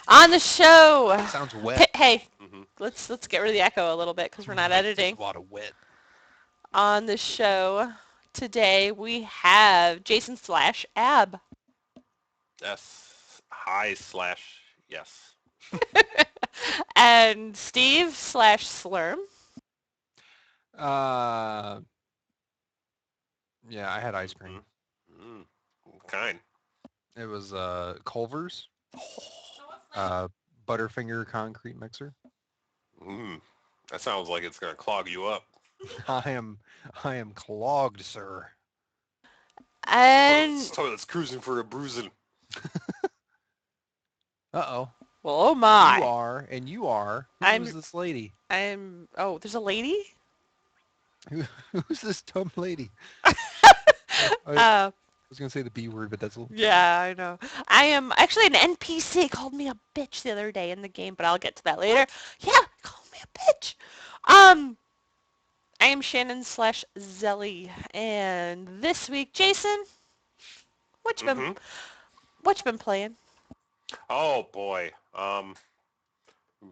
On the show. Sounds wet. Hey, Mm-hmm. let's get rid of the echo a little bit because we're not There's editing. a lot of wet. On the show today we have Jason slash Ab. S. Hi slash yes. And Steve slash Slurm. Uh, yeah, I had ice cream. Mm-hmm. Kind. It was Culver's Butterfinger concrete mixer. Mm. That sounds like it's gonna clog you up. I am clogged, sir. And This toilet's cruising for a bruising. Uh-oh. well, oh my. You are, and you are. Who's this lady? Oh, there's a lady? Who's this dumb lady? I Uh, was going to say the B word, but that's a little... yeah, I know. I am actually an NPC called me a bitch the other day in the game, but I'll get to that later. Yeah, call me a bitch. I am Shannon slash Zelly, and this week, Jason, what you been playing? Oh boy. I'm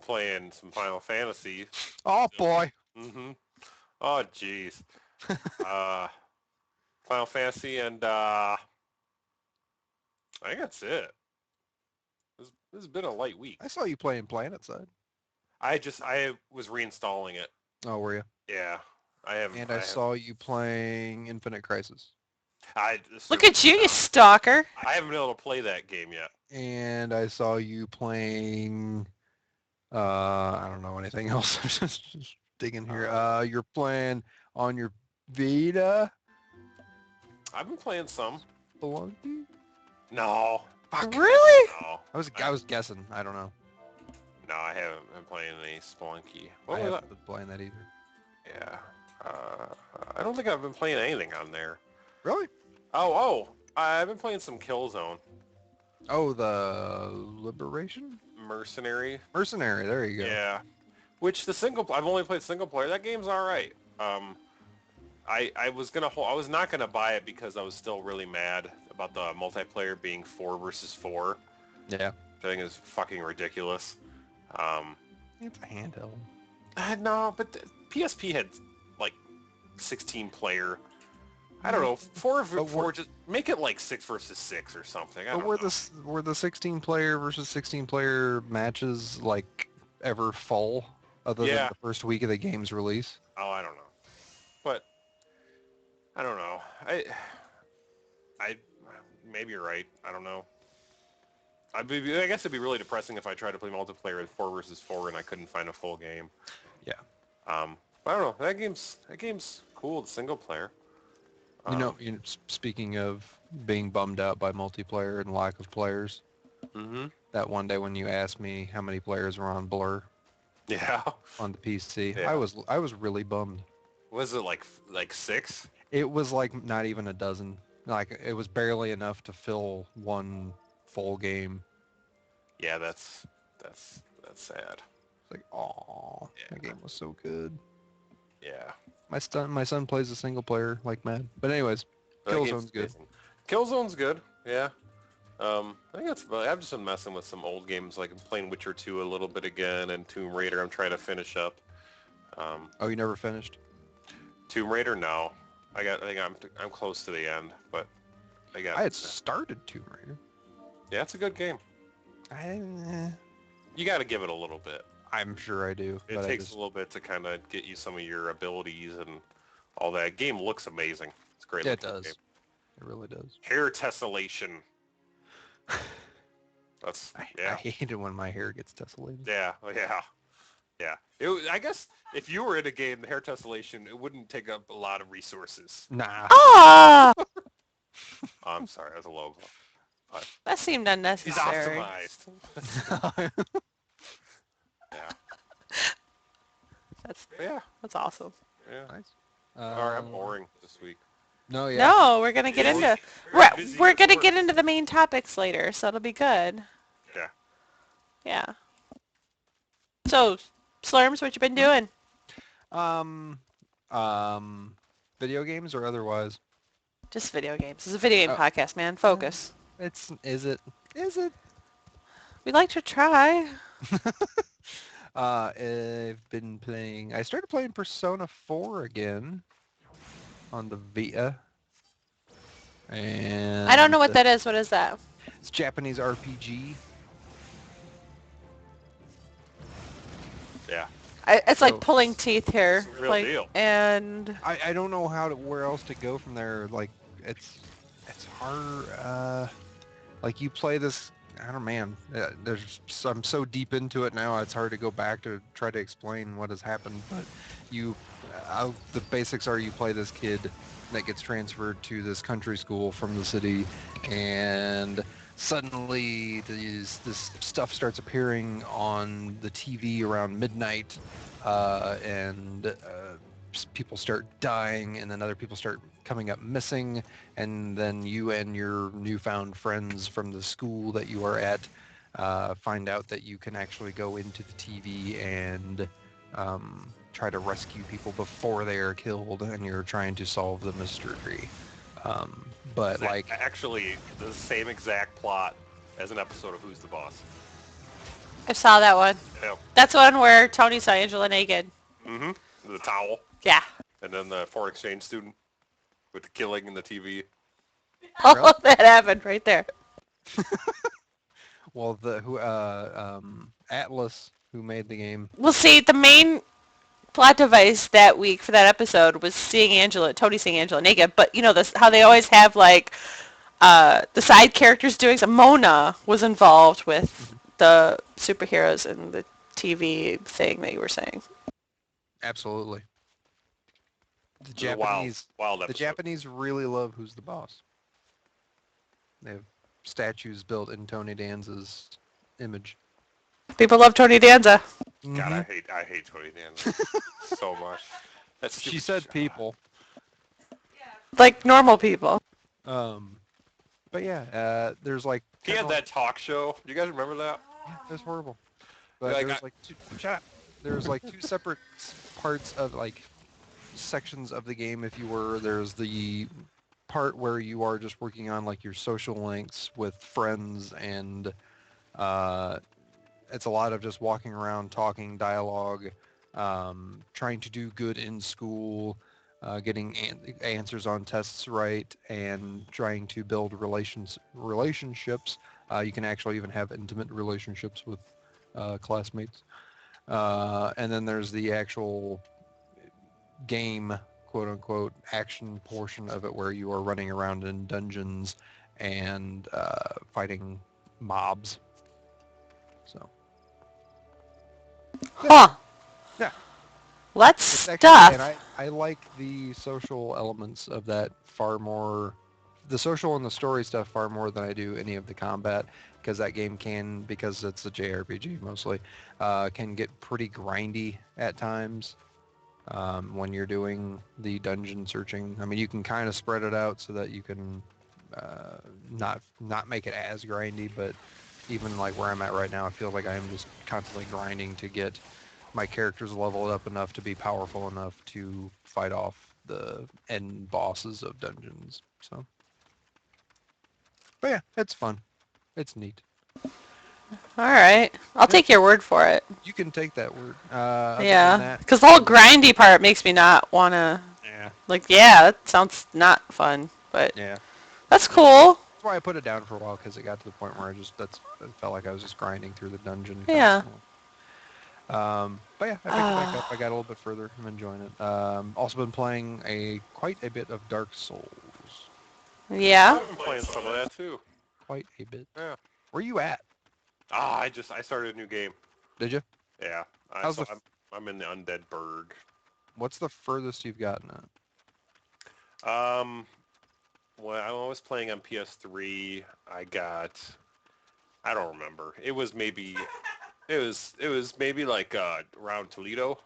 playing some Final Fantasy. Oh, boy. Mm-hmm. Oh jeez. Final Fantasy and I think that's it. This has been a light week. I saw you playing PlanetSide. I was reinstalling it. Oh, were you? Yeah. I saw you playing Infinite Crisis. Look at you, you stalker. I haven't been able to play that game yet. And I saw you playing... I don't know anything else. I'm just digging here. You're playing on your Vita? I've been playing some. Spelunky? No. Fuck. Really? No. I was guessing. I don't know. No, I haven't been playing any Spelunky. I haven't been playing that either. Yeah. I don't think I've been playing anything on there. Really? Oh, I've been playing some Killzone. Oh, the Liberation? Mercenary. Mercenary, there you go. Yeah. Which I've only played single player. That game's alright. I was not gonna buy it because I was still really mad about the multiplayer being 4 versus 4. Yeah. Which I think is fucking ridiculous. It's a handheld. No, but the PSP had like 16 player. I don't know, 4 versus 4, just make it like 6 versus 6 or something. Were the 16 player versus 16 player matches like ever full other than the first week of the game's release? Oh, I don't know. But I don't know. I maybe you're right. I don't know. I guess it'd be really depressing if I tried to play multiplayer at 4 versus 4 and I couldn't find a full game. Yeah. But I don't know. That game's cool. The single player. You know, speaking of being bummed out by multiplayer and lack of players, that one day when you asked me how many players were on Blur, on the PC, yeah. I was really bummed. Was it like 6? It was like not even a dozen. Like it was barely enough to fill one full game. Yeah, that's sad. It's like, aw, that game was so good. Yeah. My son plays a single player like mad. But anyways, Killzone's good. Killzone's good. Yeah. I think that's about it. I've just been messing with some old games, like I'm playing Witcher 2 a little bit again, and Tomb Raider I'm trying to finish up. Oh, you never finished? Tomb Raider? No. I think I'm close to the end, but I had started Tomb Raider. Yeah, it's a good game. You got to give it a little bit. I'm sure I do. It takes a little bit to kind of get you some of your abilities and all that. Game looks amazing. It's great. Yeah, it does. Game. It really does. Hair tessellation. I hate it when my hair gets tessellated. Yeah. I guess if you were in a game, the hair tessellation, it wouldn't take up a lot of resources. Nah. Ah! I'm sorry, that's a low blow. That seemed unnecessary. He's optimized. Yeah. That's awesome. Yeah. Nice. Alright, I'm boring this week. No, yeah. No, we're gonna get into we're gonna get into the main topics later, so it'll be good. Yeah. Yeah. So, Slurms, what you been doing? Video games or otherwise? Just video games. It's a video game podcast, man. Focus. Is it? We'd like to try. I've been playing... I started playing Persona 4 again on the Vita. And I don't know what that is. What is that? it's Japanese RPG. Yeah. It's like So- pulling teeth here. It's a real like, deal. And I don't know where else to go from there. Like it's hard. Like you play this. I don't know, man. I'm so deep into it now. It's hard to go back to try to explain what has happened. But the basics are you play this kid that gets transferred to this country school from the city, and suddenly this stuff starts appearing on the TV around midnight, and people start dying, and then other people start coming up missing, and then you and your newfound friends from the school that you are at find out that you can actually go into the TV and try to rescue people before they are killed, and you're trying to solve the mystery. But like, actually the same exact plot as an episode of Who's the Boss. I saw that one. Yeah. That's one where Tony saw Angela naked. Mm-hmm. The towel. Yeah. And then the foreign exchange student with the killing in the TV. All of that happened right there. well, Atlas, who made the game. Well, see, the main plot device that week for that episode was Tony seeing Angela naked, but you know how they always have like the side characters doing some. Mona was involved with the superheroes in the TV thing that you were saying. Absolutely. The It was a wild the episode. Japanese really love Who's the Boss. They have statues built in Tony Danza's image. People love Tony Danza. God, I hate Tony Danza so much. That's She said people. Like normal people. But yeah, there's like... He had that talk show. Do you guys remember that? Yeah, that's horrible. But Like, there's like shut up. There's like two separate parts of like sections of the game, if you were. There's the part where you are just working on like your social links with friends, and it's a lot of just walking around, talking, dialogue, trying to do good in school, getting answers on tests right, and trying to build relationships. You can actually even have intimate relationships with classmates. And then there's the actual game, quote unquote, action portion of it where you are running around in dungeons and fighting mobs. So. Huh. Yeah. Let's It's stuff. And I like the social elements of that far more, the social and the story stuff far more than I do any of the combat, because that game can, because it's a JRPG mostly, can get pretty grindy at times when you're doing the dungeon searching. I mean, you can kind of spread it out so that you can not make it as grindy, but even like where I'm at right now, I feel like I am just constantly grinding to get my characters leveled up enough to be powerful enough to fight off the end bosses of dungeons. So, but yeah, it's fun. It's neat. All right. I'll take your word for it. You can take that word. Yeah. Because the whole grindy part makes me not want to... Yeah. Like, yeah, that sounds not fun, but... Yeah. That's cool. That's why I put it down for a while, because it got to the point where it felt like I was just grinding through the dungeon. Yeah. But yeah, I picked it back up. I got a little bit further. I'm enjoying it. Also been playing quite a bit of Dark Souls. Yeah. I've been playing some of that too. Quite a bit. Yeah. Where you at? I started a new game. Did you? Yeah. I'm in the Undead Burg. What's the furthest you've gotten at? Well, I was playing on PS3. I don't remember. It was maybe like around Toledo.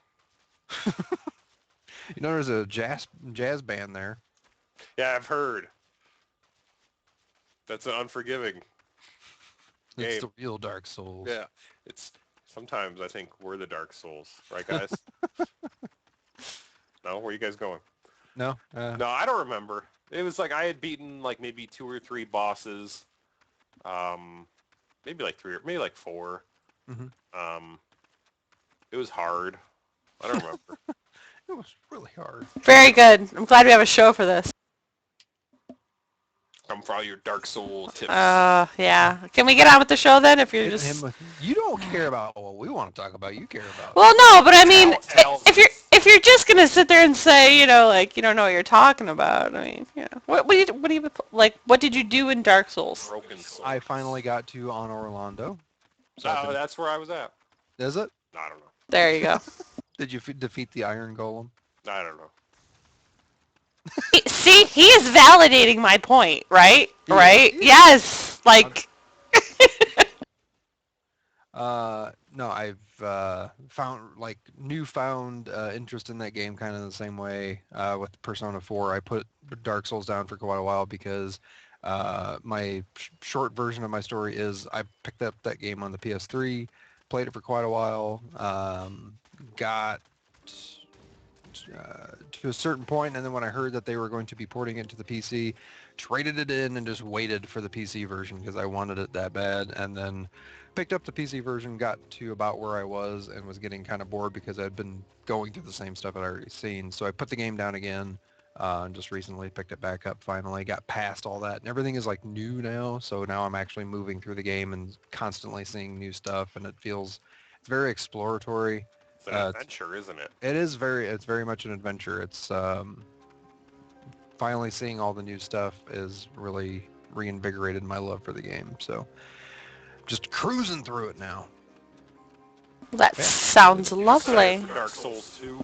You know, there's a jazz band there. Yeah, I've heard. That's an unforgiving It's game. the real Dark Souls. Yeah, it's sometimes I think we're the Dark Souls, right, guys? No, where are you guys going? No. No, I don't remember. It was like I had beaten like maybe 2 or 3 bosses. maybe like 3 or maybe like 4. Mm-hmm. It was hard. I don't remember. It was really hard. Very good. I'm glad we have a show for this. Come for all your Dark Soul tips. Yeah. Can we get on with the show then? If you're Hitting just him with, you don't care about what we want to talk about. You care about. well, no, but I mean, Tell if you're just gonna sit there and say, you know, like you don't know what you're talking about, I mean, yeah. What do you like? What did you do in Dark Souls? Broken Soul. I finally got to on Orlando. So that's where I was at. Is it? I don't know. There you go. Did you defeat the Iron Golem? I don't know. See, he is validating my point, right? Yeah. Right? Yeah. Yes. Like. No, I've found like newfound interest in that game, kind of the same way with Persona 4. I put Dark Souls down for quite a while because my short version of my story is I picked up that game on the PS3, played it for quite a while, got to a certain point, and then when I heard that they were going to be porting it to the PC, traded it in and just waited for the PC version because I wanted it that bad, and then picked up the PC version, got to about where I was, and was getting kind of bored because I'd been going through the same stuff I'd already seen. So I put the game down again, and just recently picked it back up finally, got past all that, and everything is like new now, so now I'm actually moving through the game and constantly seeing new stuff, and it's very exploratory. It's an adventure, isn't it? It's very much an adventure. It's finally seeing all the new stuff is really reinvigorated my love for the game. So just cruising through it now. That sounds lovely. Dark Souls 2.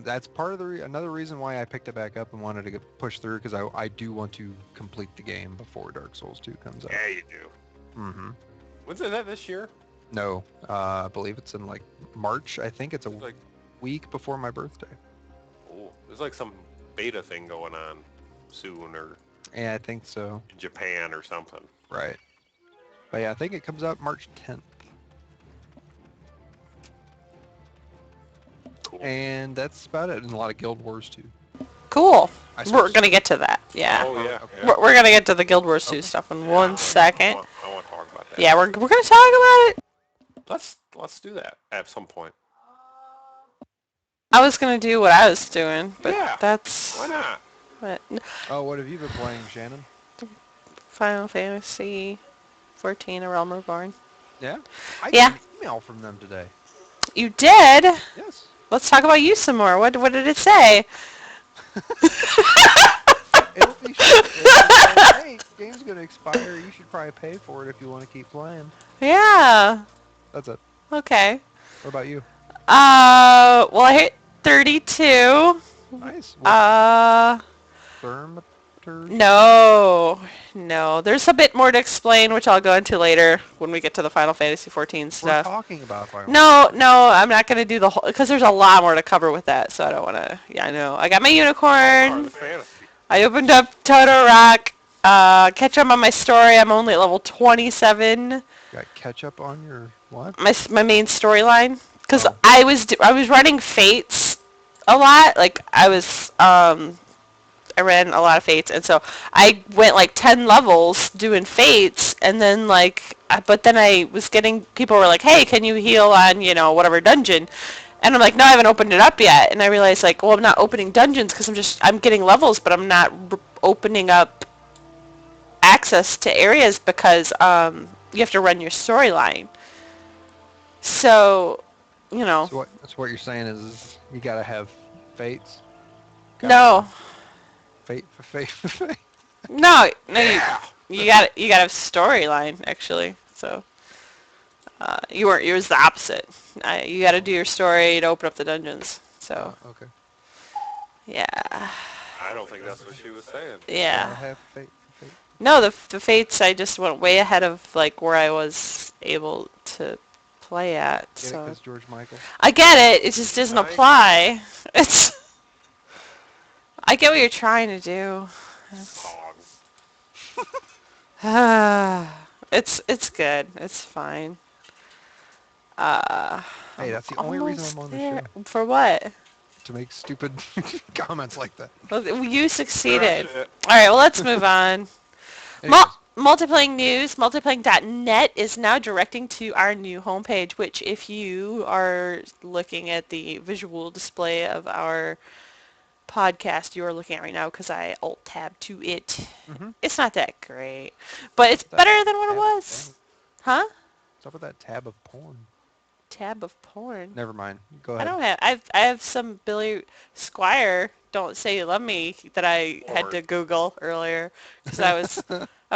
That's part of another reason why I picked it back up and wanted to push through, because I do want to complete the game before Dark Souls 2 comes out. Yeah, you do. Mm-hmm. When's that this year? No, I believe it's in like March. I think it's a week before my birthday. Oh, there's like some beta thing going on soon, or Yeah, I think so. in Japan or something. Right. But yeah, I think it comes out March 10th. Cool. And that's about it. And a lot of Guild Wars too. Cool. We're gonna get to that. Yeah. Oh yeah. Okay. Yeah. We're gonna get to the Guild Wars 2 stuff in 1 second. I want to talk about that. Yeah, we're gonna talk about it. Let's do that at some point. I was gonna do what I was doing, but Yeah. that's Why not? what Oh, what have you been playing, Shannon? Final Fantasy XIV: A Realm Reborn. Yeah? I Yeah. got an email from them today. You did? Yes. Let's talk about you some more. What did it say? It'll be short. Hey, game's gonna expire. You should probably pay for it if you want to keep playing. Yeah. That's it. Okay. What about you? Well, I hit 32. Nice. Thermometer? No. There's a bit more to explain, which I'll go into later when we get to the Final Fantasy XIV We're stuff. talking about Final No, I'm not going to do the whole, because there's a lot more to cover with that, so I don't want to, yeah, I know. I got my unicorn. I opened up Toto Rock. Catch up on my story. I'm only at level 27. Got ketchup on your what? My main storyline, because Oh. I was running Fates a lot. Like I ran a lot of Fates, and so I went like 10 levels doing Fates, and then but then I was getting, people were like, hey, can you heal on, whatever dungeon? And I'm like, no, I haven't opened it up yet. And I realized, well, I'm not opening dungeons because I'm getting levels, but I'm not opening up access to areas because you have to run your storyline. So, So what you're saying is you gotta have fates? No. Fate for fate. No, you got to have storyline actually. So yours the opposite. You got to do your story to open up the dungeons. So Okay. yeah, I don't think that's what she was saying. yeah. Gotta have fate for fate. No, the Fates, I just went way ahead of where I was able to play at. Get it, So 'cause George Michael. I get it. It just doesn't apply. I get what you're trying to do. It's good. It's fine. Hey, that's the only reason I'm on the there. show. For what? To make stupid comments like that. Well, you succeeded. That's it. All right, well, let's move on. Anyways, Multiplaying news, multiplaying.net is now directing to our new homepage, which if you are looking at the visual display of our podcast you are looking at right now, because I alt-tab to it, Mm-hmm. it's not that great, but it's That better than what it tab of was. porn. Huh? What's up with that tab of porn? Tab of porn. Never mind. Go I ahead. don't have. I have some Billy Squire "Don't Say You Love Me" that I had Porn. to Google earlier because I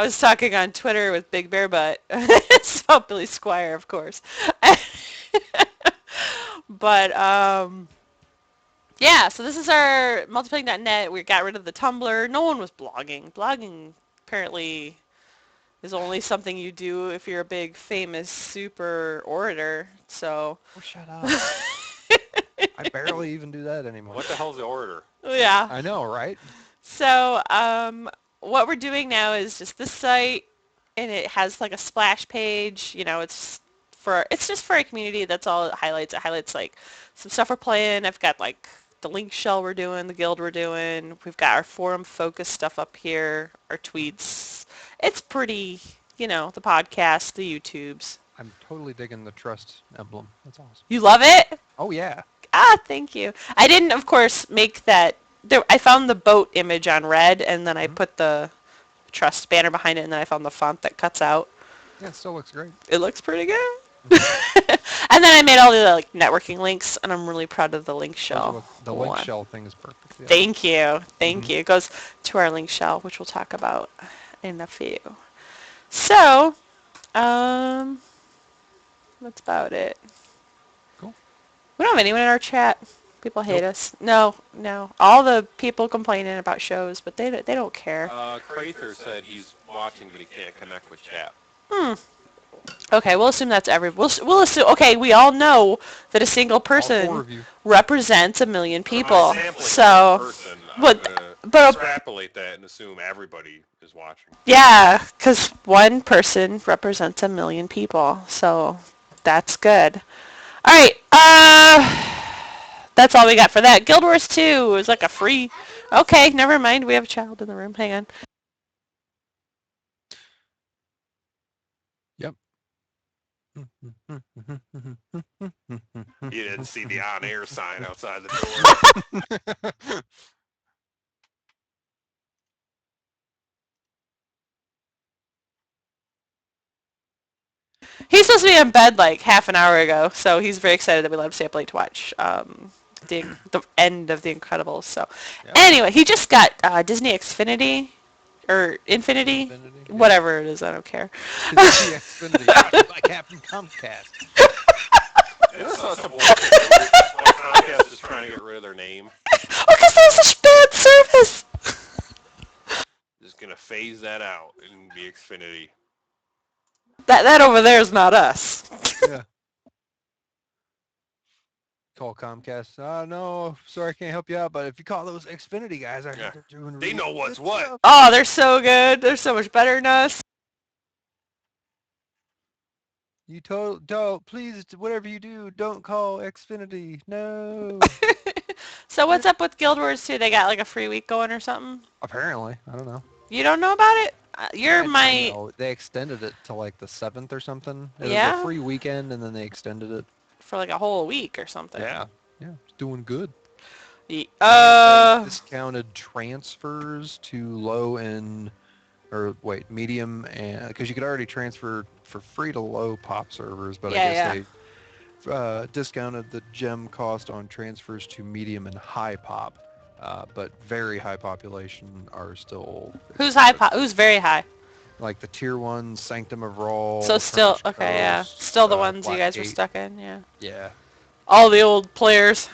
was talking on Twitter with Big Bear Butt. It's about Billy Squire, of course. But yeah. So this is our multiplaying.net. We got rid of the Tumblr. No one was blogging. Blogging apparently is only something you do if you're a big famous super orator. So. Oh, shut up. I barely even do that anymore. What the hell's the order? Yeah. I know, right? So, what we're doing now is just this site, and it has like a splash page. It's just for a community. That's all it highlights. It highlights like some stuff we're playing. I've got like the link shell we're doing, the guild we're doing. We've got our forum focus stuff up here, our tweets. It's pretty, the podcast, the YouTubes. I'm totally digging the trust emblem. That's awesome. You love it? Oh, yeah. Thank you. I didn't, of course, make that. I found the boat image on red, and then I Mm-hmm. put the trust banner behind it, and then I found the font that cuts out. Yeah, it still looks great. It looks pretty good. Mm-hmm. And then I made all the like networking links, and I'm really proud of the link shell The link one. shell thing is perfect. Yeah. Thank you. Thank Mm-hmm. you. It goes to our link shell, which we'll talk about in a few. So, um, that's about it. Cool. We don't have anyone in our chat. People hate Nope. us. No, no. All the people complaining about shows, but they don't care. Crather said he's watching, but he can't connect with chat. Okay, we'll assume that's we'll assume. Okay, we all know that a single All 4 person of you. represents a million people. Sampling So, one person, but I'm gonna but extrapolate that and assume everybody is watching. yeah, because one person represents a million people. So that's good. All right. That's all we got for that. Guild Wars 2 is like a free. Okay, never mind. We have a child in the room. Hang on. Yep. You didn't see the on-air sign outside the door. He's supposed to be in bed like half an hour ago, so he's very excited that we let him stay up late to watch the end of The Incredibles. So Yep. anyway, he just got Disney Xfinity or Infinity, Xfinity, whatever it is. I don't care. Disney Xfinity, optioned by Captain Comcast. It's such a bullshit. Comcast is trying to get rid of their name. Because there's such bad service. Just gonna phase that out and be Xfinity. That over there is not us. Yeah. Call Comcast. No, sorry, I can't help you out. But if you call those Xfinity guys, I Yeah. they're doing. They really know what's good what. stuff. Oh, they're so good. They're so much better than us. You don't please whatever you do, don't call Xfinity. No. So what's up with Guild Wars 2? They got like a free week going or something? Apparently, I don't know. You don't know about it? You're I my... know. They extended it to like the 7th or something. It Yeah? was a free weekend, and then they extended it. For like a whole week or something. Yeah, it's doing good. Discounted transfers to low and medium, and because you could already transfer for free to low pop servers, but I guess they discounted the gem cost on transfers to medium and high pop, but very high population are still Who's high pop? Who's very high? like the tier 1 Sanctum of Raw. So still, French okay, yeah. Coast, Still the ones you guys were Blackgate. stuck in, yeah. Yeah, All the old players.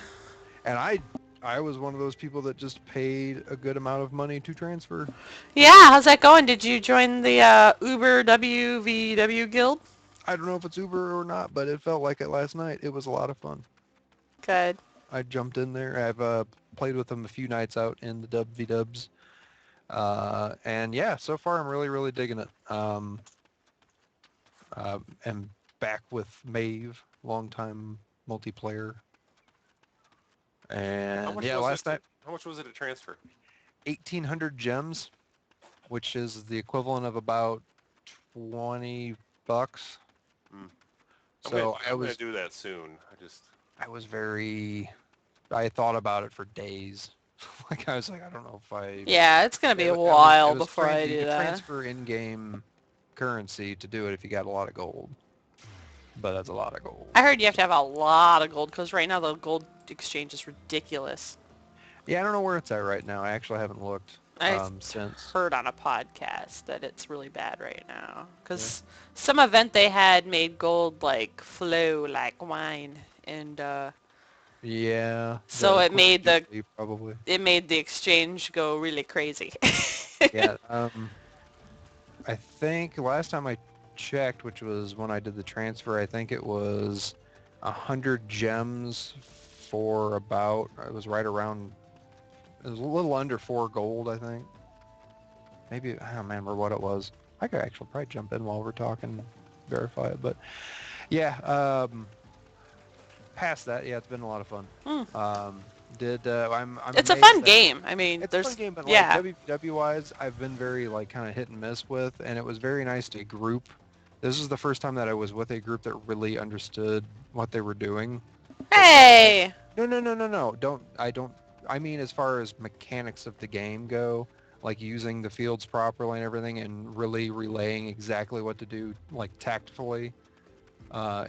and I was one of those people that just paid a good amount of money to transfer. Yeah, how's that going? Did you join the Uber WVW guild? I don't know if it's Uber or not, but it felt like it last night. It was a lot of fun. Good. I jumped in there. I've played with them a few nights out in the WV-dubs. And yeah, so far I'm really, really digging it. And back with Maeve, longtime multiplayer. And yeah, last night, How much was it to transfer? 1,800 gems, which is the equivalent of about $20. So I'm gonna do that soon. I thought about it for days. Like I was like, I don't know if Yeah, it's gonna be a it while was before I you do could that. transfer in-game currency to do it if you got a lot of gold. But that's a lot of gold. I heard you have to have a lot of gold because right now the gold exchange is ridiculous. Yeah, I don't know where it's at right now. I actually haven't looked I since. heard on a podcast that it's really bad right now because some event they had made gold like flow like wine, and Yeah, so it made probably. it made the exchange go really crazy. Yeah, I think last time I checked, which was when I did the transfer, I think it was 100 gems for about, it was right around, it was a little under 4 gold, I think. Maybe, I don't remember what it was. I could actually probably jump in while we're talking, verify it, but yeah, past that, yeah, it's been a lot of fun. I'm It's a amazed fun that game. I mean, it's a there's fun game, but yeah. like WW-wise, I've been very like kind of hit and miss with, and it was very nice to group. This is the first time that I was with a group that really understood what they were doing. Hey! No. I mean, as far as mechanics of the game go, like using the fields properly and everything, and really relaying exactly what to do, like tactfully,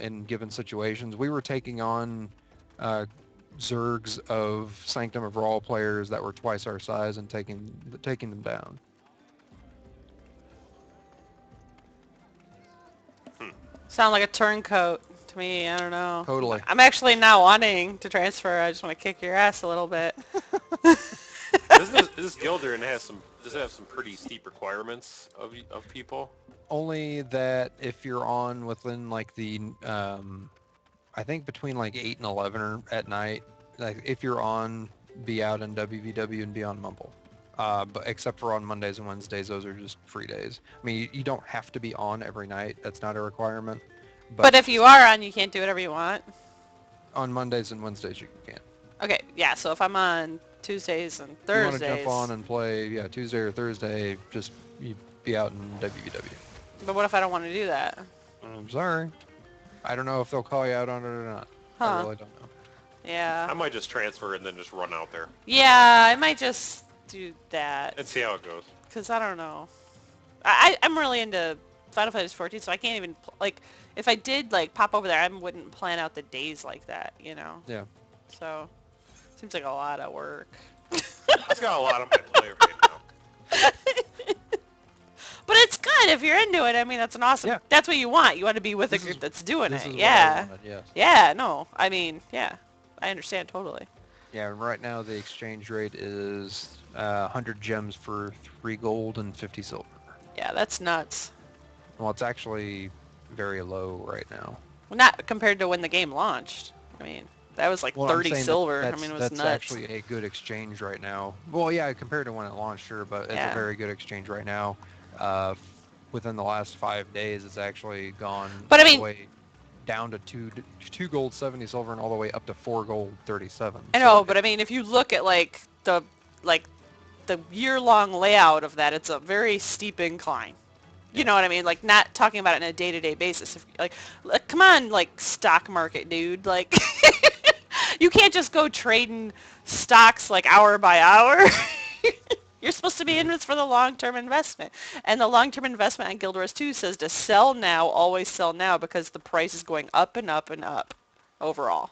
in given situations. We were taking on Zergs of Sanctum of Raw players that were twice our size and taking them down. Sound like a turncoat to me. I don't know. Totally. I'm actually not wanting to transfer. I just want to kick your ass a little bit. This guilder and does it have some pretty steep requirements of people? Only that if you're on within like the I think between like 8 and 11 at night, like if you're on, be out in WVW and be on Mumble. But except for on Mondays and Wednesdays, those are just free days. I mean, you don't have to be on every night. That's not a requirement. But if you are on, you can't do whatever you want. On Mondays and Wednesdays, you can. Okay, yeah, so if I'm on Tuesdays and Thursdays... If you want to jump on and play, yeah, Tuesday or Thursday, just you be out in WVW. But what if I don't want to do that? I'm sorry. I don't know if they'll call you out on it or not. Huh. I really don't know. Yeah. I might just transfer and then just run out there. Yeah, I might just do that. And see how it goes. Because I don't know. I'm really into Final Fantasy XIV, so I can't even, like, if I did, like, pop over there, I wouldn't plan out the days like that, you know? Yeah. So, seems like a lot of work. I've got a lot on my plate right now. But it's good if you're into it. I mean, that's an awesome... Yeah. That's what you want. You want to be with a group that's doing it. This is Yeah. what I wanted, yes. Yeah, no. I mean, yeah. I understand totally. Yeah, right now the exchange rate is 100 gems for 3 gold and 50 silver. Yeah, that's nuts. Well, it's actually very low right now. Well, not compared to when the game launched. I mean, that was like Well, 30 silver. I that's, mean, it was that's nuts. actually a good exchange right now. Well, yeah, compared to when it launched, sure, but it's Yeah. a very good exchange right now. Within the last 5 days, it's actually gone But I all mean, the way down to 2 gold, 70 silver, and all the way up to 4 gold, 37. I know, but I mean, if you look at like the year-long layout of that, it's a very steep incline. You know what I mean? Like, not talking about it on a day-to-day basis. If, like, come on, like, stock market, dude. Like, you can't just go trading stocks, like, hour by hour. You're supposed to be in this for the long-term investment. And the long-term investment on Guild Wars 2 says to sell now, always sell now, because the price is going up and up and up overall.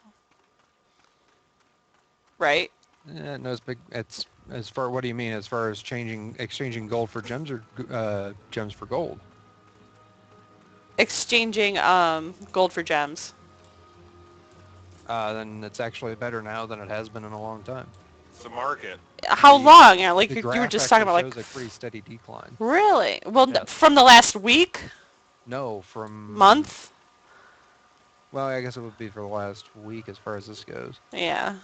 Right? Yeah, no, it's as far. What do you mean? As far as exchanging gold for gems or gems for gold? Exchanging gold for gems. Then it's actually better now than it has been in a long time. It's the market. How long? Yeah, like The you graph were just talking about, shows like, a pretty steady decline. really? Well, Yes. from the last week, No, from month. Well, I guess it would be for the last week as far as this goes. Yeah.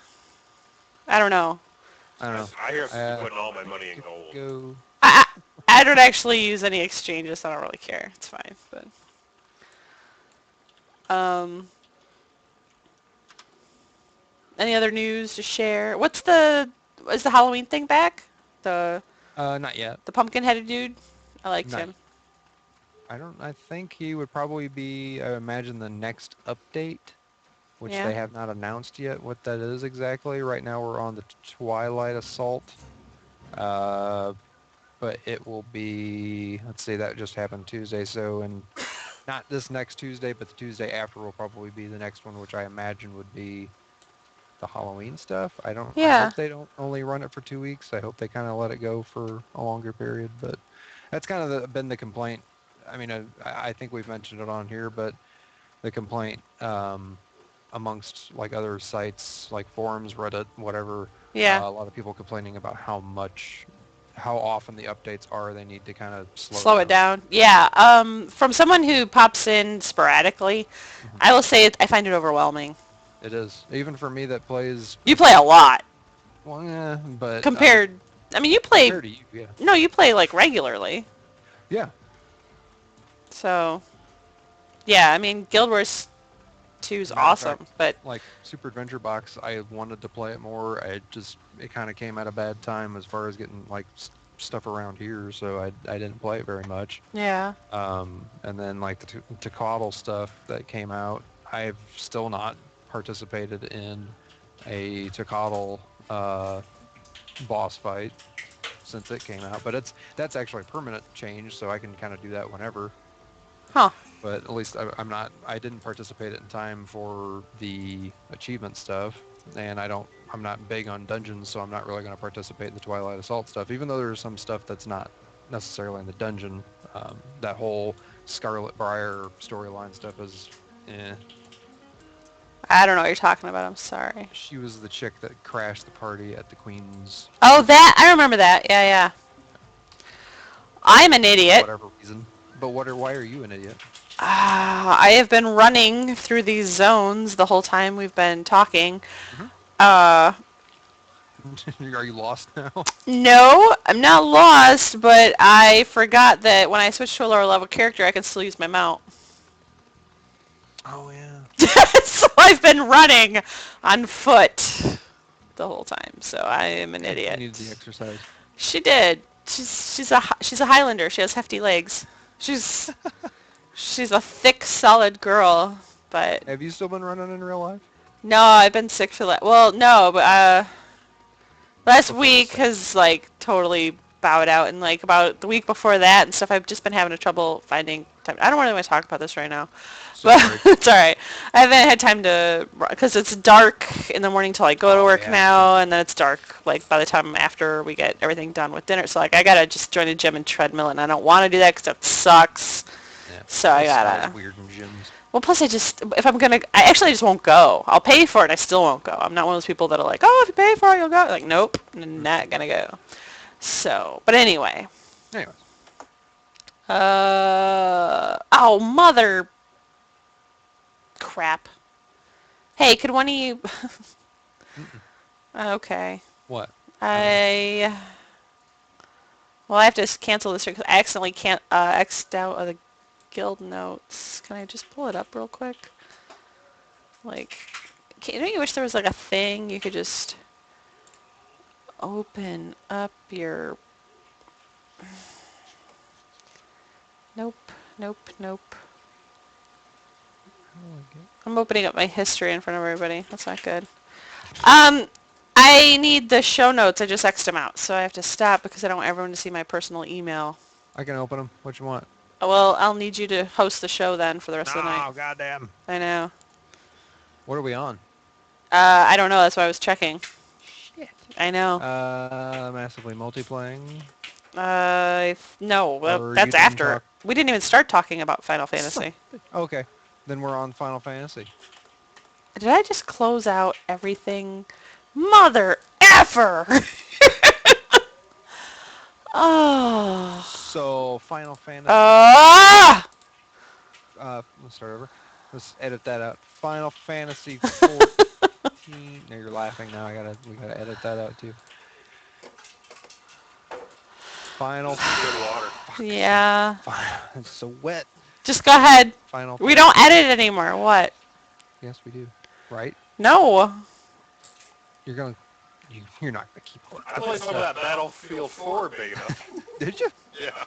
I don't know. I don't know. I hear I'm putting all my money in gold. Go. I don't actually use any exchanges, so I don't really care. It's fine, but any other news to share? Is the Halloween thing back? The Not yet. pumpkin-headed dude? I liked Not him. I think he would probably be, I imagine, the next update, which Yeah. they have not announced yet what that is exactly. Right now we're on the Twilight Assault. But it will be, let's see, that just happened Tuesday, so not this next Tuesday, but the Tuesday after will probably be the next one, which I imagine would be the Halloween stuff. I Yeah. hope they don't only run it for 2 weeks. I hope they kind of let it go for a longer period, but that's kind of been the complaint. I mean, I think we've mentioned it on here, but the complaint amongst like other sites like forums, Reddit, whatever, Yeah. a lot of people complaining about how often the updates are. They need to kind of slow Slow it down. down. Yeah. From someone who pops in sporadically, Mhm. I will say I find it overwhelming. It is. Even for me that plays, You play a lot well, yeah, but compared. I mean, you play. compared to you, yeah. No, you play like regularly. Yeah. So, yeah. I mean, Guild Wars 2 is As a matter of awesome, fact, but like Super Adventure Box, I wanted to play it more. It kind of came at a bad time as far as getting like stuff around here, so I didn't play it very much. yeah. And then like the Tecodal stuff that came out, I've still not participated in a Tecodal boss fight since it came out, but that's actually a permanent change, so I can kind of do that whenever. Huh. But at least I didn't participate in time for the achievement stuff, and I'm not big on dungeons, so I'm not really going to participate in the Twilight Assault stuff, even though there's some stuff that's not necessarily in the dungeon. That whole Scarlet Briar storyline stuff is, eh. I don't know what you're talking about. I'm sorry. She was the chick that crashed the party at the Queen's Oh, that I remember that. Yeah, yeah. I'm an for idiot. whatever reason. But why are you an idiot? I have been running through these zones the whole time we've been talking. Hmm. Uh, Are you lost now? no, I'm not lost, but I forgot that when I switch to a lower level character, I can still use my mount. Oh yeah. So I've been running on foot the whole time. So I am an Yeah, she needed the idiot. exercise. She did. She's a Highlander. She has hefty legs. She's she's a thick, solid girl. But Have you still been running in real life? no, I've been sick for that. Well, no, but last Before the week sick. has like totally bowed out, and like about the week before that and stuff, I've just been having a trouble finding time. I don't really want to talk about this right now, So but sorry. it's all right. I haven't had time to because it's dark in the morning till I go to Oh work yeah, yeah. now, and then it's dark like by the time after we get everything done with dinner. So like I gotta just join a gym and treadmill, and I don't want to do that because that sucks. Yeah. So I It smells gotta. weird in gyms. Well, plus if I'm gonna, I actually just won't go. I'll pay for it, I still won't go. I'm not one of those people that are like, oh, if you pay for it, you'll go. Like, nope, I'm not gonna go. So, but anyway. Anyways. Oh, mother crap. Hey, could one of you, Mm-mm. okay. What? I don't know. I, well, I have to cancel this because I accidentally can't, X'd out of the guild notes. Can I just pull it up real quick? Like, don't you wish there was like a thing you could just open up your... Nope, nope, nope. How do I get? I'm opening up my history in front of everybody. That's not good. Um, I need the show notes. I just X'd them out, so I have to stop because I don't want everyone to see my personal email. I can open them. What you want? Well, I'll need you to host the show then for the rest of the night. No, goddamn. I know. What are we on? I don't know. That's why I was checking. Shit. I know. Massively multiplaying. No. Well, Or you that's didn't after. talk. We didn't even start talking about Final So, Fantasy. okay. Then we're on Final Fantasy. Did I just close out everything? Mother effer! Oh. So Final Fantasy. Ah! Let's start over. Let's edit that out. Final Fantasy 14. Now you're laughing. Now we gotta edit that out too. Final. Good water. Yeah. It's so wet. Just go ahead. Final We Fantasy. don't edit anymore. What? Yes, we do. Right? No. You're going. You're not gonna keep up I with played this some of stuff. that Battlefield 4 beta. Did you? Yeah.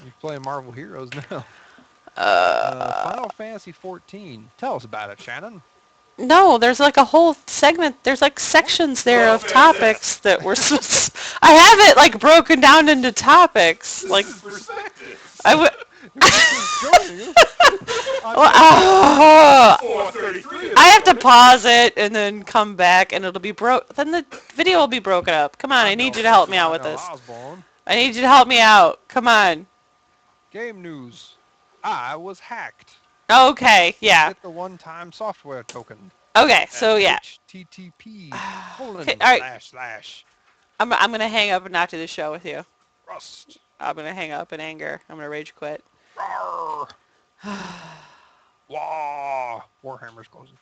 You're playing Marvel Heroes now. Final Fantasy XIV. Tell us about it, Shannon. No, there's like a whole segment. There's like sections there of topics that we're supposed. I have it like broken down into topics. This Like is perspectives. I would. If you're just joining us, Well, 433 I have to pause it and then come back, and it'll be broke. Then the video will be broken up. Come on, I need you to help me out with this. Osborne. I need you to help me out. Come on. Game news. I was hacked. Okay, yeah. Get the one-time software token. Okay, so yeah. HTTP Okay, all right. / I'm gonna hang up and not do the show with you. Rust. I'm gonna hang up in anger. I'm gonna rage quit. Rawr. Wah. Warhammer's closing.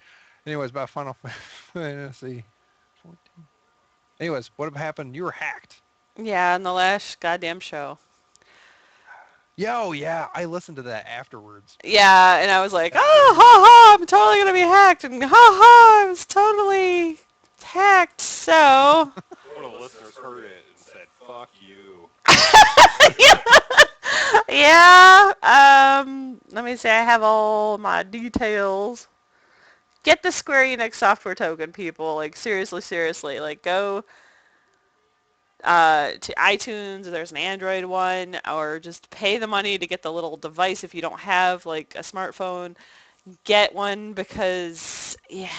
Anyways, about Final Fantasy 14. Anyways, what happened? You were hacked. Yeah, in the last goddamn show. Yo, yeah, I listened to that afterwards. Yeah, and I was like, oh, ha ha, I'm totally gonna be hacked, and ha ha, I was totally hacked. So. One of the listeners heard it and said, "Fuck you." Yeah. Let me see. I have all my details. Get the Square Enix software token, people. Like seriously, seriously. Like go to iTunes. There's an Android one, or just pay the money to get the little device if you don't have like a smartphone. Get one because yeah.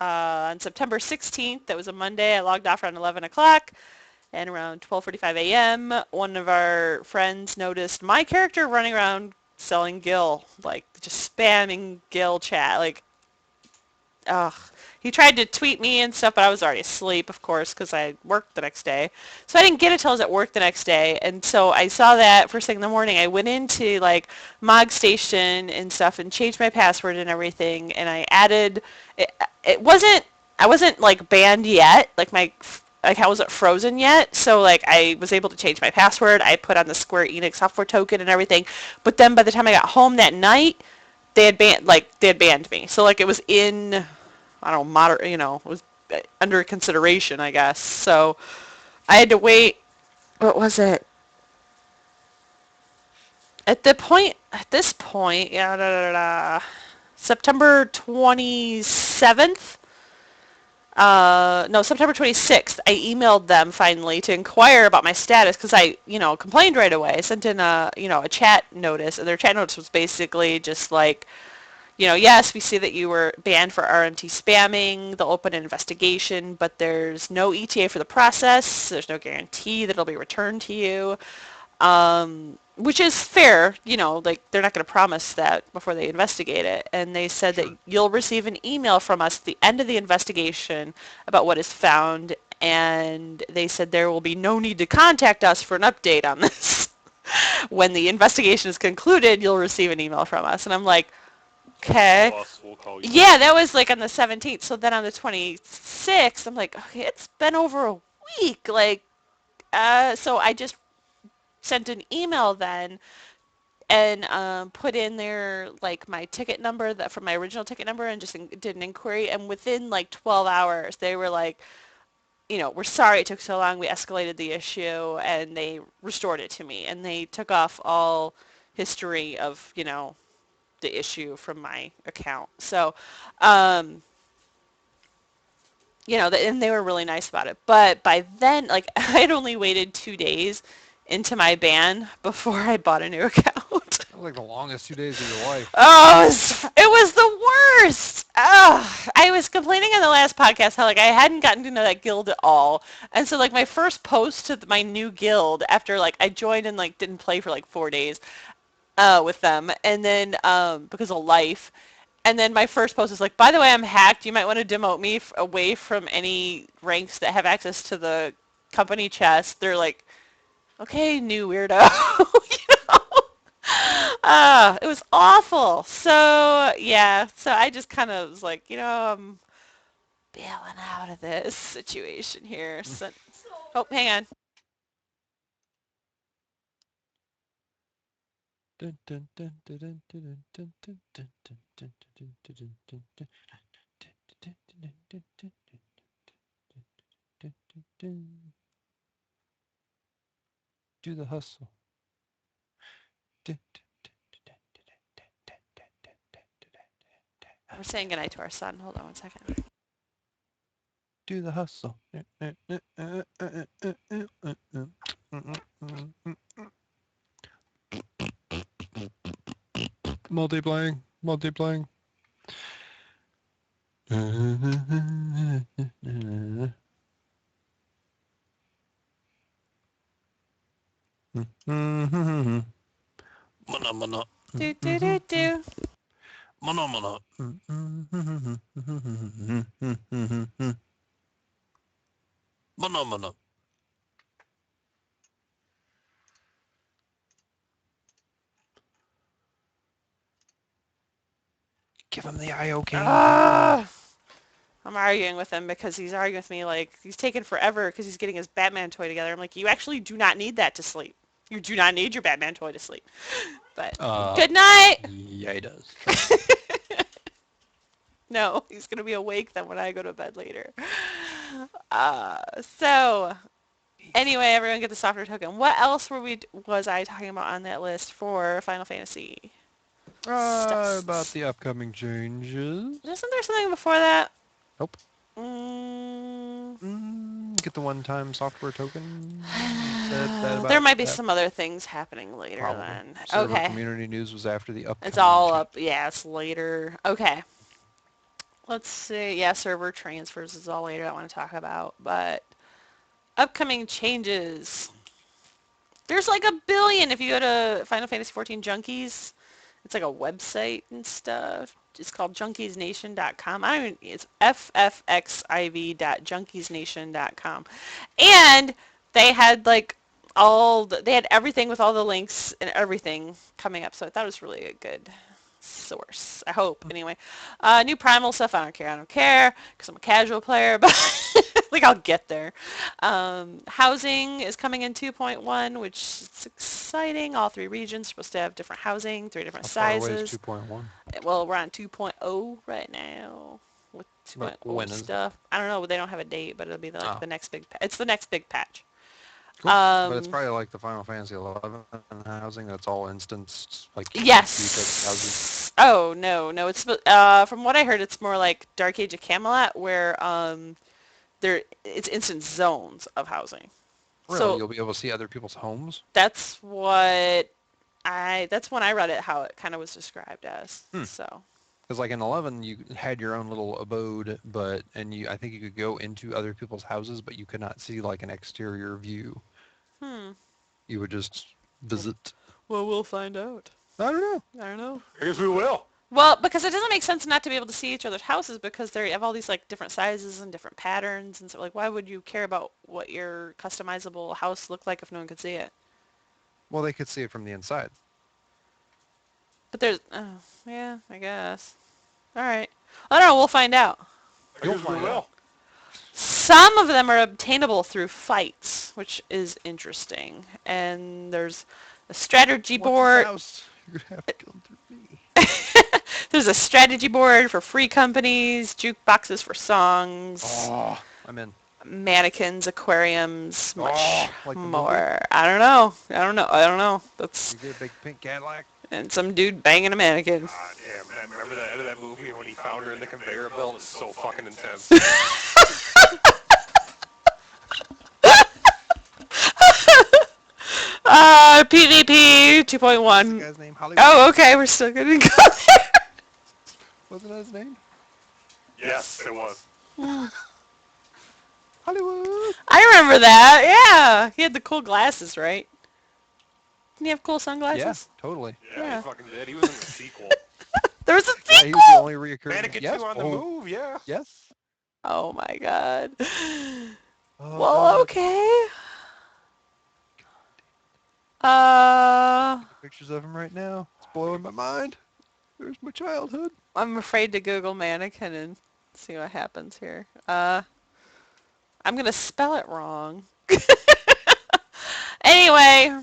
On September 16th, that was a Monday, I logged off around 11 o'clock. And around 12:45 a.m., one of our friends noticed my character running around selling Gil, like just spamming Gil chat. Like, ugh. He tried to tweet me and stuff, but I was already asleep, of course, because I worked the next day. So I didn't get it till I was at work the next day. And so I saw that first thing in the morning. I went into like Mog Station and stuff and changed my password and everything. And I added. It wasn't. I wasn't like banned yet. Like my account wasn't frozen yet. So like I was able to change my password. I put on the Square Enix software token and everything. But then by the time I got home that night, they had banned me. So like it was in. I don't know, it was under consideration, I guess. So I had to wait. What was it? At this point, yeah, September 27th. No, September 26th, I emailed them finally to inquire about my status because I, complained right away. I sent in a chat notice, and their chat notice was basically just like, yes, we see that you were banned for RMT spamming. They'll open an investigation, but there's no ETA for the process. There's no guarantee that it'll be returned to you, which is fair. Like they're not going to promise that before they investigate it. And they said that you'll receive an email from us at the end of the investigation about what is found. And they said there will be no need to contact us for an update on this. When the investigation is concluded, you'll receive an email from us. And I'm like, okay. We'll call you. Yeah, that was like on the 17th. So then on the 26th, I'm like, okay, it's been over a week. Like, so I just sent an email then and put in there like my ticket number that from my original ticket number and just did an inquiry. And within like 12 hours, they were like, we're sorry it took so long. We escalated the issue and they restored it to me. And they took off all history of, the issue from my account. So, and they were really nice about it. But by then, like, I had only waited 2 days into my ban before I bought a new account. That was like the longest 2 days of your life. Oh, it was the worst. Oh, I was complaining on the last podcast how, like, I hadn't gotten to know that guild at all. And so, like, my first post to my new guild after, like, I joined and, like, didn't play for, like, 4 days with them. And then, because of life. And then my first post is like, by the way, I'm hacked. You might want to demote me away from any ranks that have access to the company chest. They're like, okay, new weirdo. It was awful. So, yeah. So I just kind of was like, I'm bailing out of this situation here. So, oh, hang on. Do the hustle. We're saying goodnight to our son. Hold on one second. Do the hustle. Multiplaying. Mana. Do do do do. Mana. Mana. Give him the IO cane. I'm arguing with him because he's arguing with me like he's taking forever because he's getting his Batman toy together. I'm like, you actually do not need that to sleep. You do not need your Batman toy to sleep. But good night. Yeah, he does. No, he's gonna be awake then when I go to bed later. So anyway, everyone get the software token. What else was I talking about on that list for Final Fantasy? About the upcoming changes. Isn't there something before that? Nope. Get the one-time software token. There might be some other things happening later Probably. then. Server Okay. community news was after the upcoming It's all change. up. Yeah, it's later. Okay. Let's see. Yeah, server transfers is all later I want to talk about. But upcoming changes. There's like a billion if you go to Final Fantasy XIV Junkies. It's like a website and stuff. It's called junkiesnation.com. It's FFXIV.junkiesnation.com. And they had like they had everything with all the links and everything coming up. So I thought it was really a good source. I hope, anyway. New primal stuff, I don't care because I'm a casual player, but like I'll get there. Housing is coming in 2.1, which is exciting. All 3 regions are supposed to have different housing, 3 different How far away is sizes. 2.1? Well, we're on 2.0 right now with 2.0 stuff. I don't know, they don't have a date, but it'll be like the next big it's the next big patch. Cool. But it's probably like the Final Fantasy XI housing that's all instanced, like yes. Oh no, it's from what I heard, it's more like Dark Age of Camelot, where it's instant zones of housing. Really, so you'll be able to see other people's homes. That's when I read it, how it kind of was described as. So. Because like in 11, you had your own little abode, I think you could go into other people's houses, but you could not see like an exterior view. You would just visit. Well, we'll find out. I don't know. I guess we will. Well, because it doesn't make sense not to be able to see each other's houses because they have all these like different sizes and different patterns, and so like why would you care about what your customizable house looked like if no one could see it? Well, they could see it from the inside. But there's, yeah, I guess. All right. I don't know. We'll find out. I guess we will. Some of them are obtainable through fights, which is interesting. And there's a strategy board. You're gonna have to come through me. There's a strategy board for free companies, jukeboxes for songs. Oh, I'm in. Mannequins, aquariums, much like more. I don't know. That's you get a big pink Cadillac. And some dude banging a mannequin. God damn, man. Remember the end of that movie when he found her in the conveyor belt? It was so fucking intense. PvP 2.1. What's the guy's name? Hollywood? Oh, okay, we're still gonna go there. Wasn't that his name? Yes, it was. Hollywood. I remember that. Yeah, he had the cool glasses, right? Didn't he have cool sunglasses? Yeah, totally. Yeah, he fucking did. He was in the sequel. There was a sequel. Yeah, he was the only reoccurring. Mannequin 2 on the move, yeah. Yes. Oh my god. Oh, Well, God. okay. Pictures of him right now. It's blowing my mind. There's my childhood. I'm afraid to Google mannequin and see what happens here. I'm gonna spell it wrong. Anyway,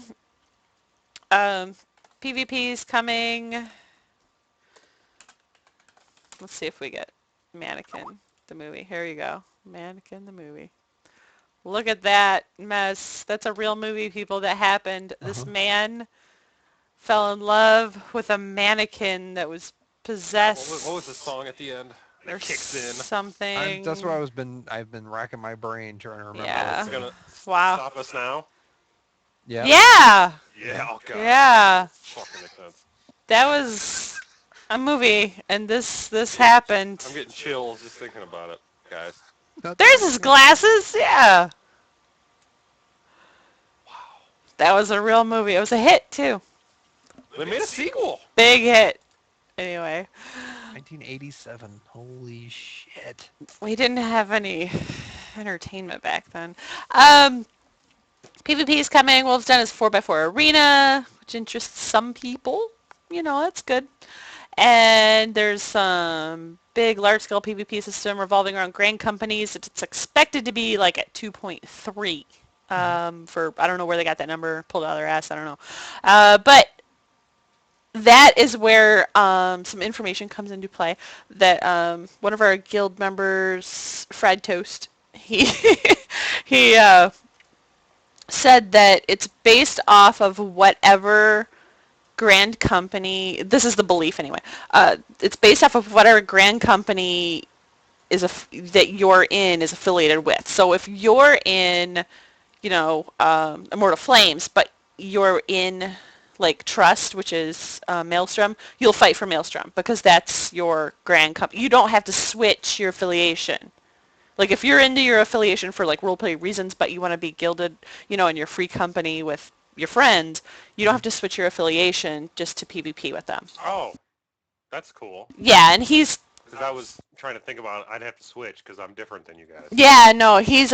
PvP is coming. Let's see if we get Mannequin, the movie. Here you go. Mannequin, the movie. Look at that mess. That's a real movie, people, that happened. This man fell in love with a mannequin that was What was the possessed song at the end? or That kicks in. something. That's what I've been racking my brain trying to remember. Yeah. It's gonna Wow. stop us now. Yeah. Yeah. Yeah. Oh god. Yeah. Fucking makes sense. That was a movie, and this happened. I'm getting chills just thinking about it, guys. There's his glasses. Yeah. Wow. That was a real movie. It was a hit too. They made a sequel. Big hit. Anyway, 1987. Holy shit. we didn't have any entertainment back then. PvP is coming. Wolves Den is 4x4 arena, which interests some people. You know, that's good. And there's some big, large-scale PvP system revolving around grain companies. It's expected to be like at 2.3 for, I don't know where they got that number pulled out of their ass. I don't know. But that is where some information comes into play that one of our guild members, Fred Toast, he said that it's based off of whatever grand company, this is the belief anyway, it's based off of whatever grand company that you're in is affiliated with. So if you're in, Immortal Flames, but you're in like Trust, which is Maelstrom, you'll fight for Maelstrom because that's your grand company. You don't have to switch your affiliation. Like if you're into your affiliation for like roleplay reasons, but you want to be guilded, in your free company with your friends, you don't have to switch your affiliation just to PvP with them. Oh, that's cool. Yeah, and he's... Because I was trying to think about it, I'd have to switch because I'm different than you guys. Yeah, no, he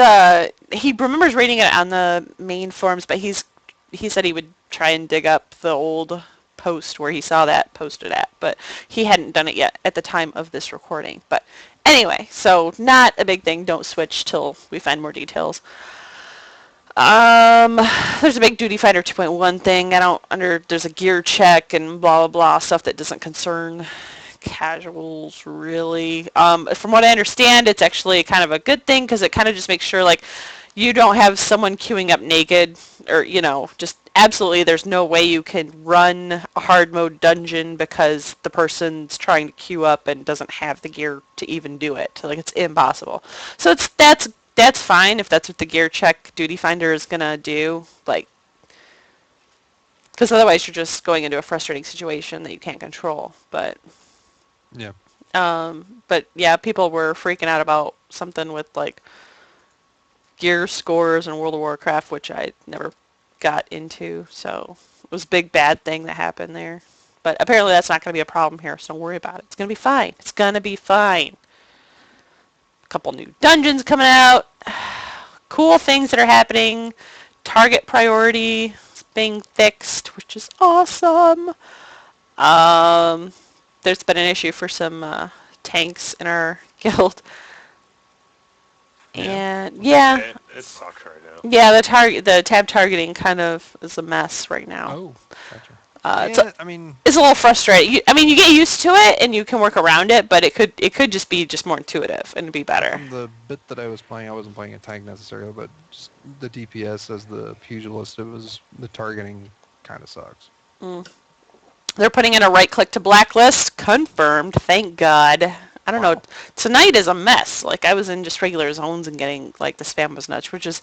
remembers reading it on the main forums, but he said he would try and dig up the old post where he saw that posted at, but he hadn't done it yet at the time of this recording. But anyway, so not a big thing. Don't switch till we find more details. There's a big Duty Fighter 2.1 thing. There's a gear check and blah, blah, blah, stuff that doesn't concern casuals, really. From what I understand, it's actually kind of a good thing because it kind of just makes sure, like, you don't have someone queuing up naked or, just absolutely there's no way you can run a hard mode dungeon because the person's trying to queue up and doesn't have the gear to even do it. Like, it's impossible. So that's fine if that's what the gear check Duty Finder is going to do. Like, because otherwise you're just going into a frustrating situation that you can't control. But yeah. But yeah, people were freaking out about something with like gear scores in World of Warcraft, which I never got into. So it was a big bad thing that happened there. But apparently that's not going to be a problem here, so don't worry about it. It's going to be fine. It's going to be fine. A couple new dungeons coming out. Cool things that are happening. Target priority is being fixed, which is awesome. There's been an issue for some tanks in our guild. And yeah. It sucks right now. Yeah, the tab targeting kind of is a mess right now. Oh, gotcha. It's a little frustrating. You get used to it and you can work around it, but it could just be more intuitive and be better. The bit that I was playing, I wasn't playing a tank necessarily, but just the DPS as the pugilist, the targeting kind of sucks. They're putting in a right click to blacklist. Confirmed. Thank God. I don't know. Tonight is a mess. Like, I was in just regular zones and getting, like, the spam was nuts, which is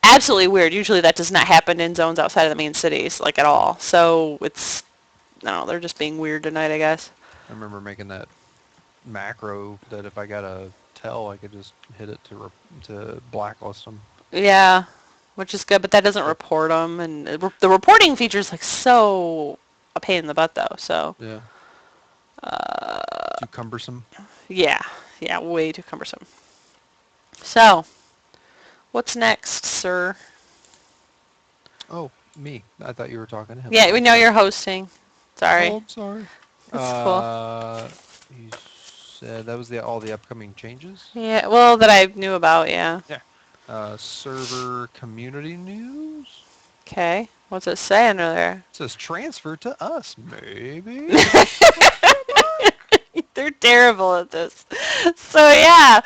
absolutely weird. Usually that does not happen in zones outside of the main cities, like, at all. So it's, no, they're just being weird tonight, I guess. I remember making that macro that if I got a tell, I could just hit it to blacklist them. Yeah, which is good, but that doesn't report them. And the reporting feature is, like, so a pain in the butt, though, so. Yeah. Too cumbersome. Yeah, way too cumbersome. So, what's next, sir? Oh, me. I thought you were talking to him. Yeah, we know you're hosting. Sorry. Oh, I'm sorry. That's cool. You said that was all the upcoming changes? Yeah, well, that I knew about, yeah. Yeah. Server community news? Okay. What's it say under there? It says transfer to us, maybe. They're terrible at this. So yeah,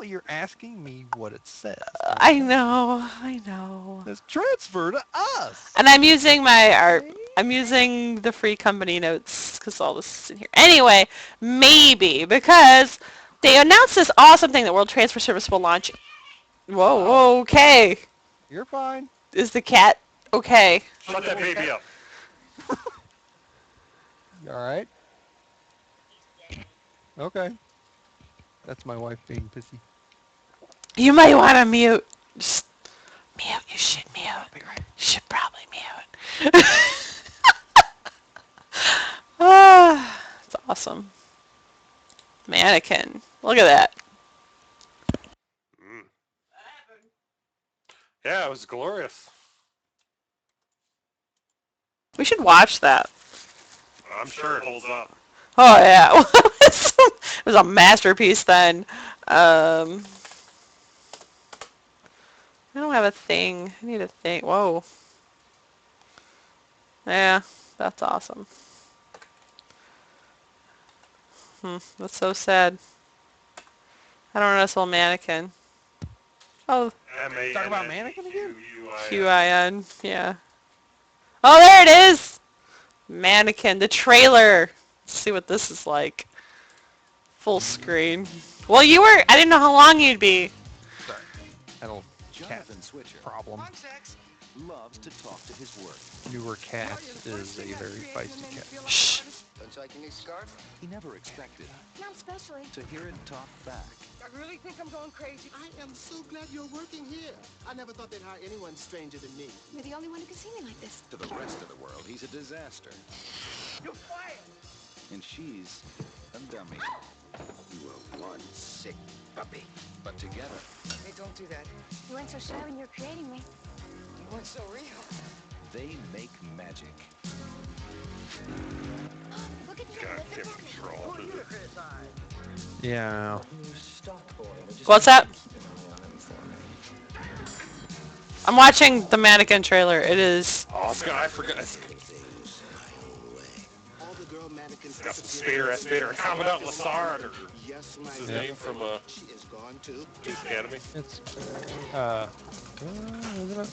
You're asking me what it says. I know. It says transfer to us. And I'm using my I'm using the free company notes because all this is in here. Anyway, maybe because they announced this awesome thing that World Transfer Service will launch. Whoa, okay. You're fine. Is the cat okay? Shut that baby up. You all right? Okay. That's my wife being pissy. You might want to mute. Just mute. You should mute. You should probably mute. It's awesome. Mannequin. Look at that. Mm. Yeah, it was glorious. We should watch that. I'm sure it holds up. Oh yeah, it was a masterpiece then. I don't have a thing. I need a thing. Whoa. Yeah, that's awesome. That's so sad. I don't wrestle Mannequin. Oh, Talk about Mannequin again? QIN. Yeah. Oh, there it is. Mannequin. The trailer. Let's see what this is like. Full screen. Well, I didn't know how long you'd be. Sorry. That'll cat Switcher problem. loves to talk to his work. Newer cat is a very feisty cat. Shh. Don't like any scarf? He never expected Not especially. to hear it talk back. I really think I'm going crazy. I am so glad you're working here. I never thought they'd hire anyone stranger than me. You're the only one who can see me like this. To the rest of the world, he's a disaster. You're fired. And she's a dummy. You are one sick puppy. But together, Hey, don't do that. You weren't so shy when you were creating me. You weren't so real. they make magic. Look at God, you. can't control it. Yeah. What's that? I'm watching the Mannequin trailer. It is. Oh, Scott, I forgot. All the girl mannequins Got some Spader, and Commandant Lassard, or Yes, what's his my name from She is gone too. Police Academy. It's, isn't it?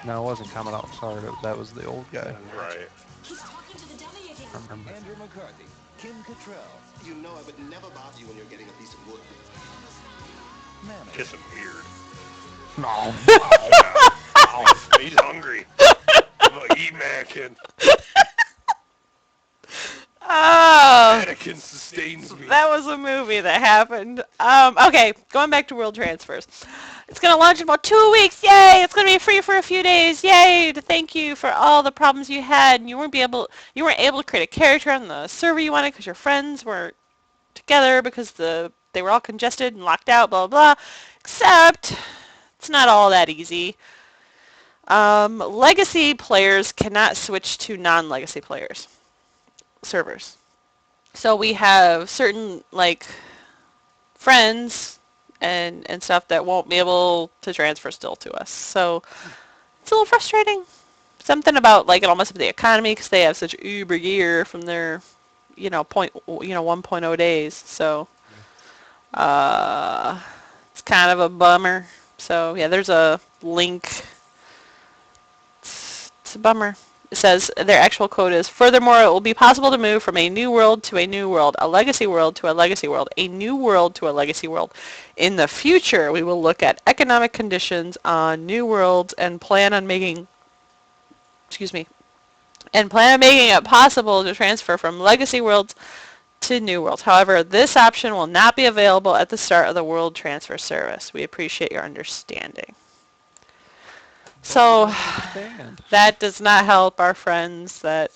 No, it wasn't coming out. Sorry, that was the old guy. Right. I remember. Andrew McCarthy, Kim Cattrall, You know I would never bother you when you're getting a piece of wood. Mammoth, Kiss him weird. No. Oh, he's hungry. Eat Mannequin. Oh, Mannequin sustains me. that was a movie that happened. Okay, going back to World Transfers. It's going to launch in about 2 weeks. Yay! It's going to be free for a few days. Yay! To thank you for all the problems you had and you weren't able to create a character on the server you wanted because your friends weren't together because they were all congested and locked out, blah, blah, blah. Except it's not all that easy. Legacy players cannot switch to non-legacy players servers. So we have certain like friends and stuff that won't be able to transfer still to us. So it's a little frustrating. Something about like it'll mess up the economy because they have such uber gear from their 1.0 days. So it's kind of a bummer. So yeah, there's a link. It's a bummer. It says their actual code is, furthermore, it will be possible to move from a new world to a new world, a legacy world to a legacy world, a new world to a legacy world. In the future, we will look at economic conditions on new worlds and plan on making it possible to transfer from legacy worlds to new worlds. However, this option will not be available at the start of the World Transfer Service. We appreciate your understanding. So that does not help our friends that,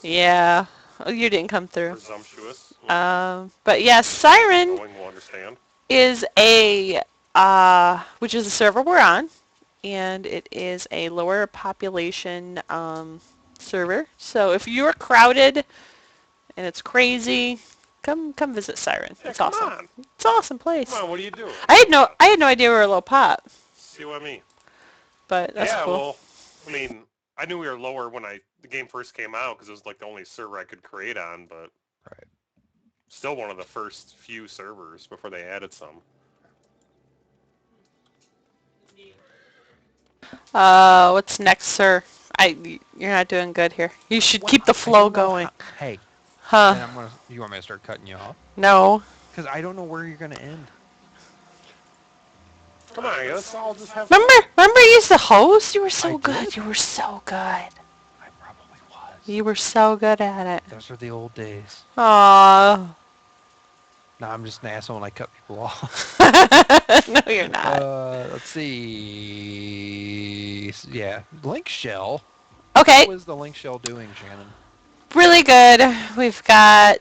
yeah, you didn't come through. Presumptuous. But yeah, Siren Knowing will understand. is which is the server we're on, and it is a lower population server. So if you're crowded and it's crazy, come visit Siren. Yeah, It's come awesome. on. It's an awesome place. Come on, what are you doing? I had no idea we were a low pop, See what I mean? but that's Yeah, cool. well, I mean, I knew we were lower when the game first came out because it was like the only server I could create on, but Right. still one of the first few servers before they added some. What's next, sir? You're not doing good here. You should Well, keep the I flow don't know going. how. Hey, Huh? then I'm gonna. You want me to start cutting you off? No. Because I don't know where you're gonna end. Come on, let's all just have Remember, fun. remember you used to host? You were I so good. did. You were so good. I probably was. You were so good at it. Those are the old days. Aww. Now I'm just an asshole and I cut people off. No, you're not. Let's see. Yeah, link shell. Okay, How is the link shell doing, Shannon? really good. We've got...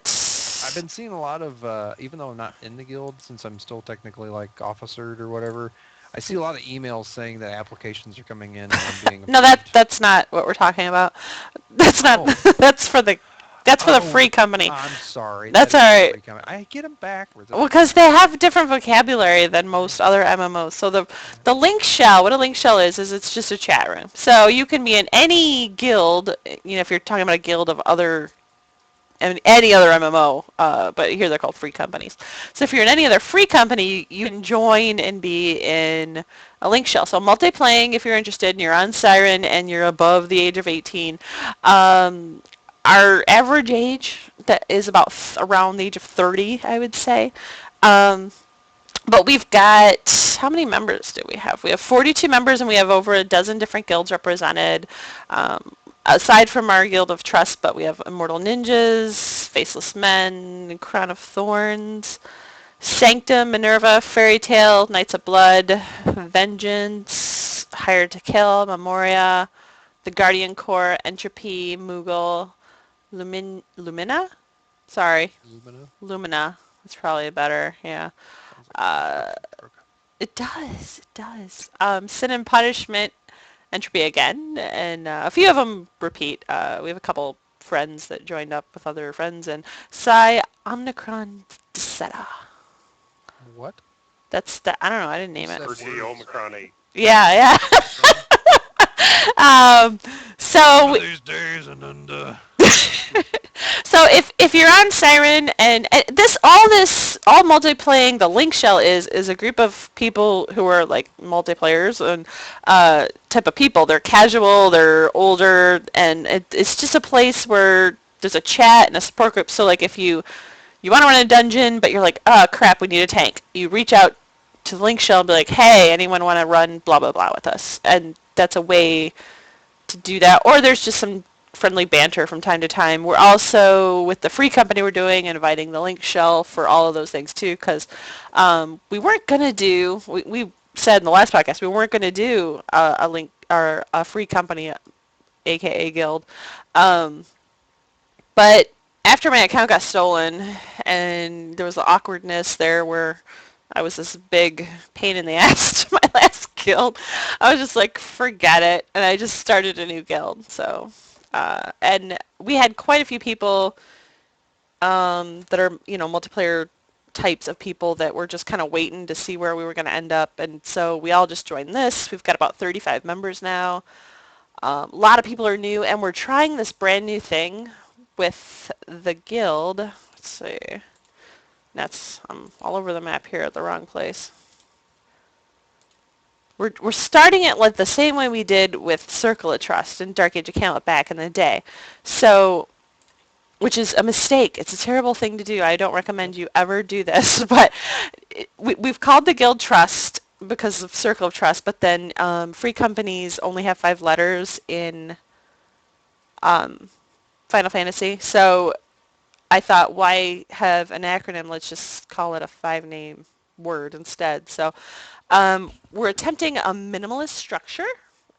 I've been seeing a lot of, even though I'm not in the guild, since I'm still technically like officered or whatever, I see a lot of emails saying that applications are coming in and I'm being No, approved. that's not what we're talking about. That's not... Oh. That's for the free company. I'm sorry. That's that is alright. free company. I get them backwards. Well, because they have different vocabulary than most other MMOs. So the link shell, what a link shell is it's just a chat room. So you can be in any guild, if you're talking about a guild of other, and any other MMO, but here they're called free companies. So if you're in any other free company, you can join and be in a link shell. So multiplaying, if you're interested, and you're on Siren and you're above the age of 18. Our average age that is about around the age of 30, I would say. But we've got, how many members do we have? We have 42 members and we have over a dozen different guilds represented. Aside from our Guild of Trust, but we have Immortal Ninjas, Faceless Men, Crown of Thorns, Sanctum, Minerva, Fairy Tale, Knights of Blood, Vengeance, Hired to Kill, Memoria, the Guardian Corps, Entropy, Moogle, Lumina? Sorry, Lumina? Lumina. That's probably better, yeah. Sounds like It does, it does. Sin and Punishment, Entropy again, and a few of them repeat. We have a couple friends that joined up with other friends, and Psy Omnicron Disseta. What? That's the, I don't know, I didn't name it. Bertie Omicron 8. Yeah, yeah. So One of these days and then so if you're on Siren and all multiplaying, the link shell is a group of people who are like multiplayers and type of people. They're casual, they're older, and it's just a place where there's a chat and a support group. So like if you want to run a dungeon, but you're like, oh crap, we need a tank. You reach out to the link shell and be like, hey, anyone want to run blah blah blah with us? And that's a way to do that. Or there's just some friendly banter from time to time. We're also, with the free company we're doing, inviting the link shell for all of those things too, because we weren't going to do, we said in the last podcast, we weren't going to do a link or a free company, aka guild. But after my account got stolen and there was the awkwardness there where I was this big pain in the ass to my last guild, I was just like, forget it, and I just started a new guild. So, and we had quite a few people that are, multiplayer types of people that were just kind of waiting to see where we were going to end up, and so we all just joined this. We've got about 35 members now. A lot of people are new, and we're trying this brand new thing with the guild. Let's see. I'm all over the map here at the wrong place. We're starting it like the same way we did with Circle of Trust and Dark Age of Camelot back in the day. So, which is a mistake. It's a terrible thing to do. I don't recommend you ever do this. But we've called the guild Trust because of Circle of Trust, but then free companies only have 5 letters in Final Fantasy. So I thought, why have an acronym? Let's just call it a 5-name word instead. So we're attempting a minimalist structure.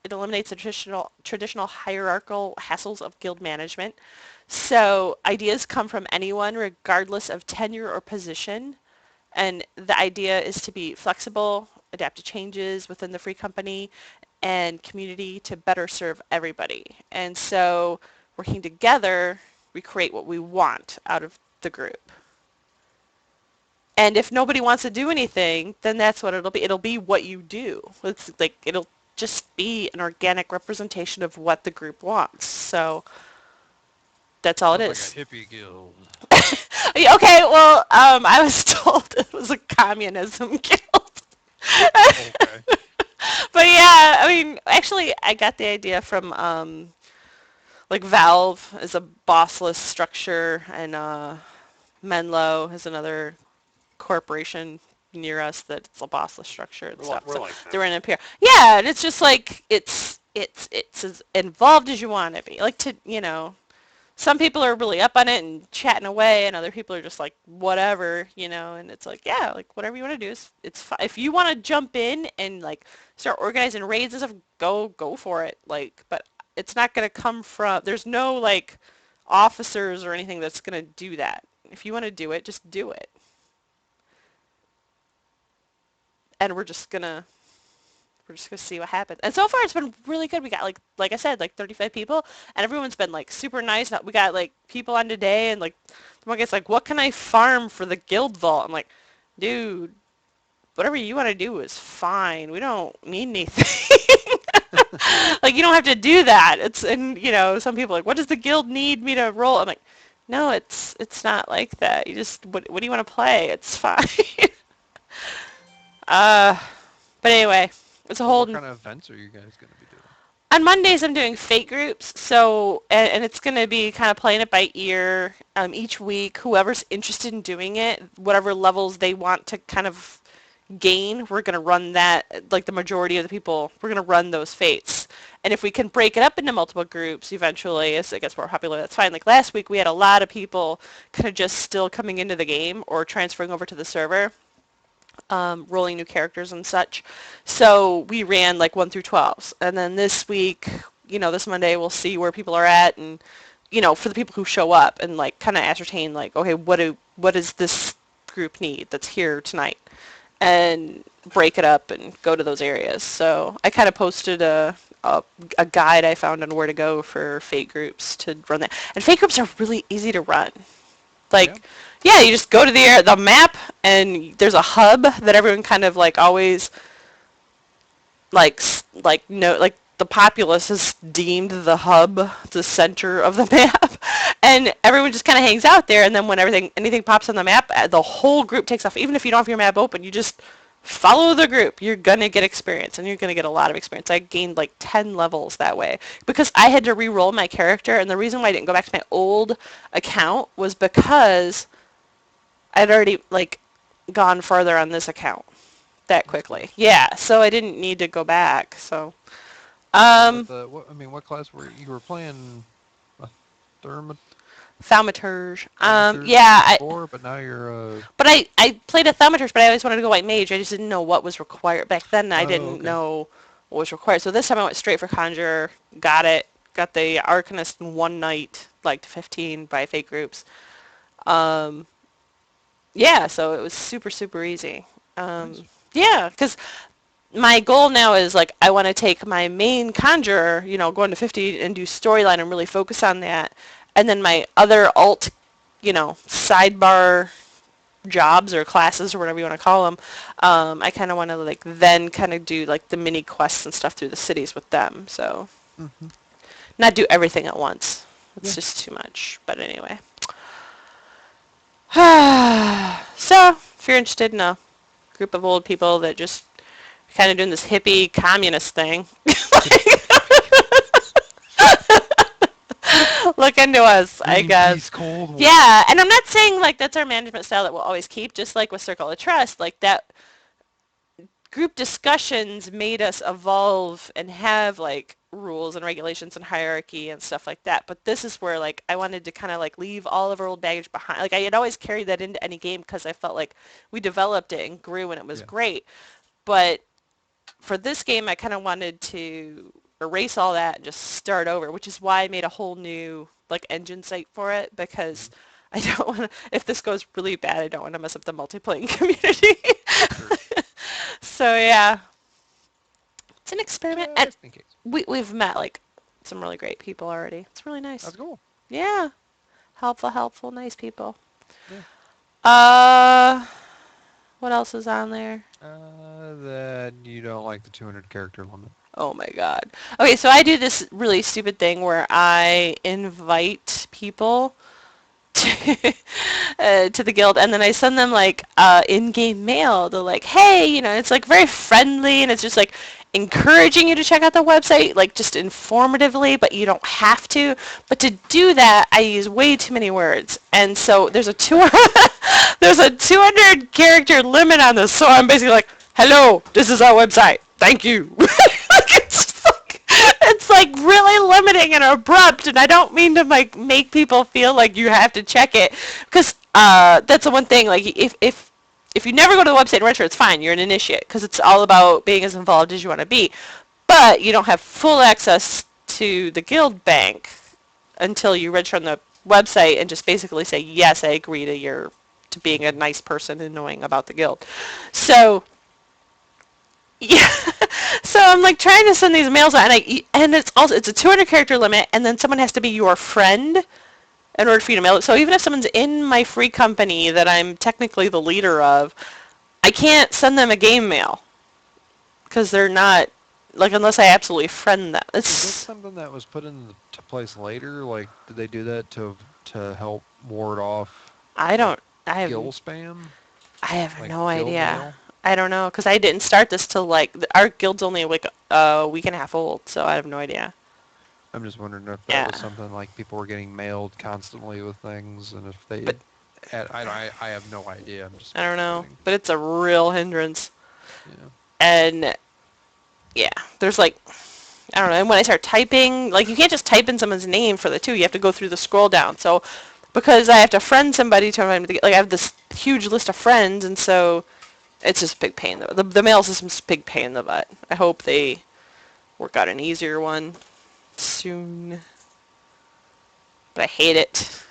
It eliminates the traditional hierarchical hassles of guild management. So ideas come from anyone regardless of tenure or position. And the idea is to be flexible, adapt to changes within the free company and community to better serve everybody. And so working together, we create what we want out of the group. And if nobody wants to do anything, then that's what it'll be. It'll be what you do. It's like it'll just be an organic representation of what the group wants. So that's all it is. Like a hippie guild. Okay, well, I was told it was a communism guild. Okay. But yeah, I mean, actually, I got the idea from like Valve is a bossless structure, and Menlo is another corporation near us that's a bossless structure and stuff. We're So like them. they're in a pair. Yeah, and it's just like it's as involved as you want to be. Like some people are really up on it and chatting away, and other people are just like whatever, and it's like yeah, like whatever you want to do is it's fine. If you want to jump in and like start organizing raids and stuff, go for it. Like, but it's not gonna come from. There's no like officers or anything that's gonna do that. If you want to do it, just do it. And we're just gonna see what happens. And so far it's been really good. We got like I said, like 35 people, and everyone's been like super nice. We got like people on today, and like the one guy's like, what can I farm for the guild vault? I'm like, dude, whatever you want to do is fine. We don't need anything. Like you don't have to do that. And some people are like, what does the guild need me to roll? I'm like, no, it's not like that. You just what do you want to play? It's fine. But anyway, it's a whole. What kind of events are you guys going to be doing? On Mondays, I'm doing fate groups, so and it's going to be kind of playing it by ear each week. Whoever's interested in doing it, whatever levels they want to kind of gain, we're going to run that. Like the majority of the people, we're going to run those fates. And if we can break it up into multiple groups eventually, as it gets more popular, that's fine. Like last week, we had a lot of people kind of just still coming into the game or transferring over to the server. Rolling new characters and such. So we ran like 1 through 12s. And then this week, this Monday, we'll see where people are at and, for the people who show up and like kind of ascertain like, okay, what does this group need that's here tonight? And break it up and go to those areas. So I kind of posted a guide I found on where to go for fate groups to run that. And fate groups are really easy to run. Like, yeah, you just go to the map, and there's a hub that everyone kind of like always like the populace has deemed the hub the center of the map, and everyone just kind of hangs out there. And then when anything pops on the map, the whole group takes off. Even if you don't have your map open, you just follow the group. You're gonna get experience, and you're gonna get a lot of experience. I gained like 10 levels that way because I had to re-roll my character, and the reason why I didn't go back to my old account was because I'd already like gone farther on this account that quickly. Yeah, so I didn't need to go back. So, what class were you were playing? Thaumaturge. But now you're. But I played a Thaumaturge, but I always wanted to go white mage. I just didn't know what was required back then. I didn't know what was required. So this time I went straight for Conjurer. Got it. Got the Arcanist in one night, like 15 by fake groups. Yeah, so it was super, super easy. Nice. Yeah, because my goal now is, like, I want to take my main Conjurer, go into 50 and do storyline and really focus on that. And then my other alt, sidebar jobs or classes or whatever you want to call them, I kind of want to, like, then kind of do, like, the mini quests and stuff through the cities with them. So, not do everything at once. It's just too much. But anyway. So, if you're interested in a group of old people that just kind of doing this hippie communist thing, look into us, I guess. Yeah, and I'm not saying like that's our management style that we'll always keep, just like with Circle of Trust, like that group discussions made us evolve and have like rules and regulations and hierarchy and stuff like that. But this is where like I wanted to kind of like leave all of our old baggage behind. Like I had always carried that into any game because I felt like we developed it and grew and it was great. But for this game, I kind of wanted to erase all that and just start over, which is why I made a whole new like engine site for it, because I don't want to, if this goes really bad, I don't want to mess up the multiplaying community. So yeah, it's an experiment. And we've met like some really great people already. It's really nice. That's cool. Yeah, helpful, nice people. Yeah. What else is on there? That you don't like the 200 character limit. Oh my god. Okay, so I do this really stupid thing where I invite people to the guild, and then I send them like in-game mail. They're like, hey, it's like very friendly, and it's just like encouraging you to check out the website, like just informatively, but you don't have to. But to do that, I use way too many words, and so there's a 200 character limit on this. So I'm basically like, "Hello, this is our website. Thank you." It's like really limiting and abrupt, and I don't mean to like make people feel like you have to check it, because that's the one thing. Like if you never go to the website and register, it's fine. You're an initiate because it's all about being as involved as you want to be. But you don't have full access to the guild bank until you register on the website and just basically say, yes, I agree to being a nice person and knowing about the guild. So, yeah. So I'm like trying to send these mails out, and it's a 200 character limit, and then someone has to be your friend in order for you to mail it. So even if someone's in my free company that I'm technically the leader of, I can't send them a game mail because they're not, like, unless I absolutely friend them. Is that something that was put into place later? Like, did they do that to help ward off I have guild spam? I have Like no guild idea. mail? I don't know, because I didn't start this till, like, our guild's only, like, a week and a half old, so I have no idea. I'm just wondering if that was something like people were getting mailed constantly with things, and if they... I have no idea. I don't know, but it's a real hindrance. Yeah. And, yeah, there's, like, I don't know, and when I start typing, like, you can't just type in someone's name for the 2. You have to go through the scroll down. So, because I have to friend somebody to, like, I have this huge list of friends, and so it's just a big pain. The mail system's a big pain in the butt. I hope they work out an easier one soon. But I hate it.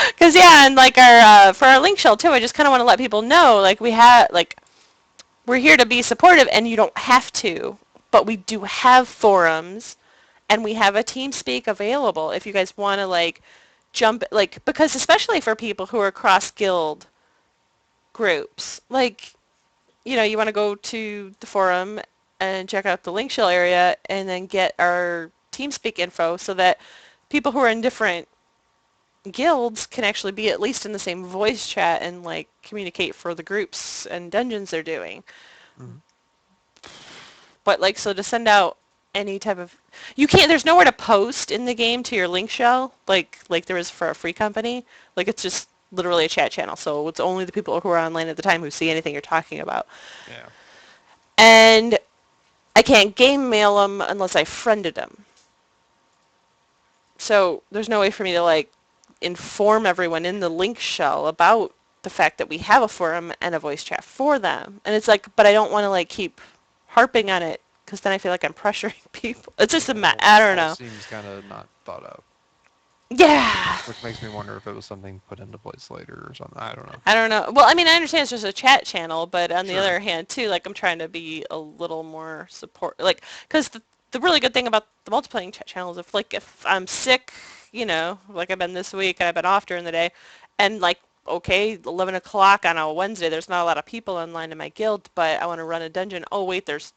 Because, yeah, and, like, for our link shell, too, I just kind of want to let people know, like, we're here to be supportive, and you don't have to, but we do have forums, and we have a TeamSpeak available if you guys want to, like, jump, like, because especially for people who are cross-guild groups, like, you know, you want to go to the forum and check out the link shell area and then get our TeamSpeak info so that people who are in different guilds can actually be at least in the same voice chat and, like, communicate for the groups and dungeons they're doing. Mm-hmm. But, like, so to send out any type of... You can't... There's nowhere to post in the game to your link shell, like there is for a free company. Like, it's just literally a chat channel, so it's only the people who are online at the time who see anything you're talking about. Yeah. And I can't game mail them unless I friended them. So there's no way for me to, like, inform everyone in the link shell about the fact that we have a forum and a voice chat for them. And it's like, but I don't want to, like, keep harping on it because then I feel like I'm pressuring people. It's just I don't know. It seems kind of not thought of. Yeah. Which makes me wonder if it was something put into place later or something. I don't know. I don't know. Well, I mean, I understand it's just a chat channel, but on the Sure. other hand, too, like, I'm trying to be a little more support. Like, because the really good thing about the multiplaying chat channel is if I'm sick, you know, like I've been this week, and I've been off during the day, and, like, okay, 11 o'clock on a Wednesday, there's not a lot of people online in my guild, but I want to run a dungeon. Oh, wait, there's,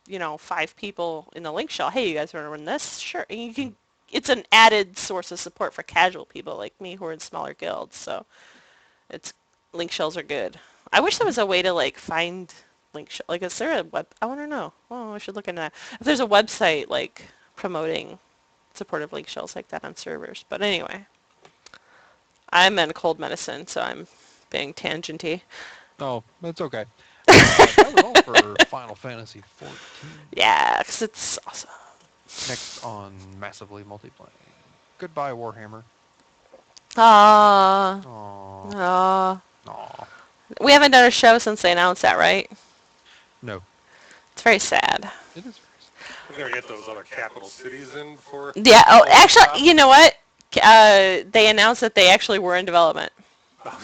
you know, 5 people in the link shell. Hey, you guys want to run this? Sure. And you can... It's an added source of support for casual people like me who are in smaller guilds, so it's... Link shells are good. I wish there was a way to, like, find link shell. Like, is there a web... I want to know. Oh, I should look into that. If there's a website, like, promoting supportive link shells like that on servers. But anyway. I'm in cold medicine, so I'm being tangenty. Oh, that's okay. That was all for Final Fantasy XIV. Yeah, because it's awesome. Next on Massively Multiplaying. Goodbye, Warhammer. Aww. Aww. Aww. Aww. We haven't done a show since they announced that, right? No. It's very sad. It is We're going to get those other capital cities in for... Yeah, oh, actually, you know what? They announced that they actually were in development. Oh,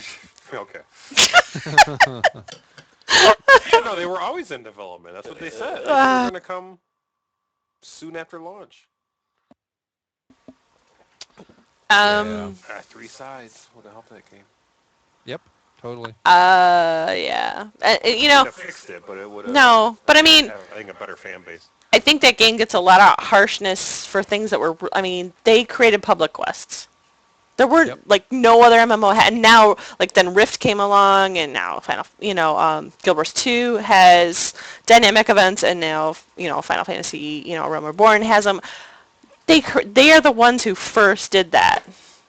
okay. No, they were always in development. That's what they said. They were going to come soon after launch. Yeah. 3 sides would have helped that game. Yep, totally. Yeah. You know... Would have fixed it, but it would have... No, but I mean... I think a better fan base. I think that game gets a lot of harshness for things that were... I mean, they created public quests. There were Yep. like no other MMO had, and now like then Rift came along, and now Guild Wars 2 has dynamic events, and now Final Fantasy Realm Reborn has them. They are the ones who first did that,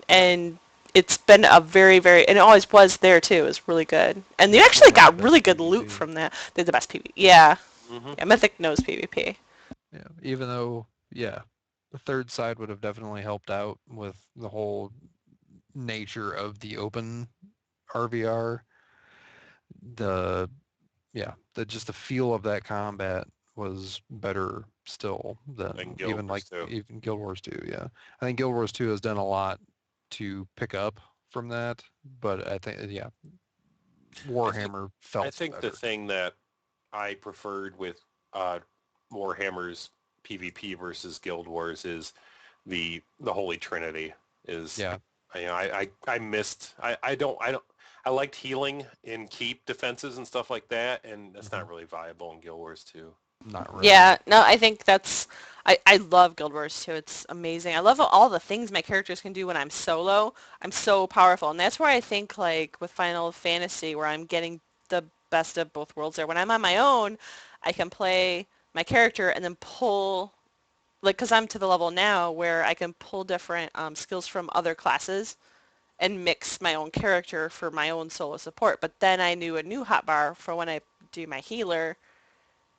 and it's been a very and it always was there too. It was really good, and you Still actually have the got really best good loot PvP. from that. They're the best PvP. Yeah, Mm-hmm. yeah. Mythic knows PvP. Yeah, even though, yeah, the third side would have definitely helped out with the whole nature of the open RVR. The just the feel of that combat was better still And than Guild even Wars 2. even Guild Wars 2. Yeah, I think Guild Wars 2 has done a lot to pick up from that, but I think I think Warhammer I felt think the better. thing that I preferred with Warhammer's PvP versus Guild Wars is the Holy Trinity. Is Yeah, I missed I liked healing in keep defenses and stuff like that, and that's not really viable in Guild Wars 2. not really. Yeah, no, I think I love Guild Wars 2. It's amazing. I love all the things my characters can do when I'm solo. I'm so powerful. And that's where I think like with Final Fantasy where I'm getting the best of both worlds there. When I'm on my own, I can play my character and then pull like because I'm to the level now where I can pull different skills from other classes and mix my own character for my own solo support. But then I knew a new hotbar for when I do my healer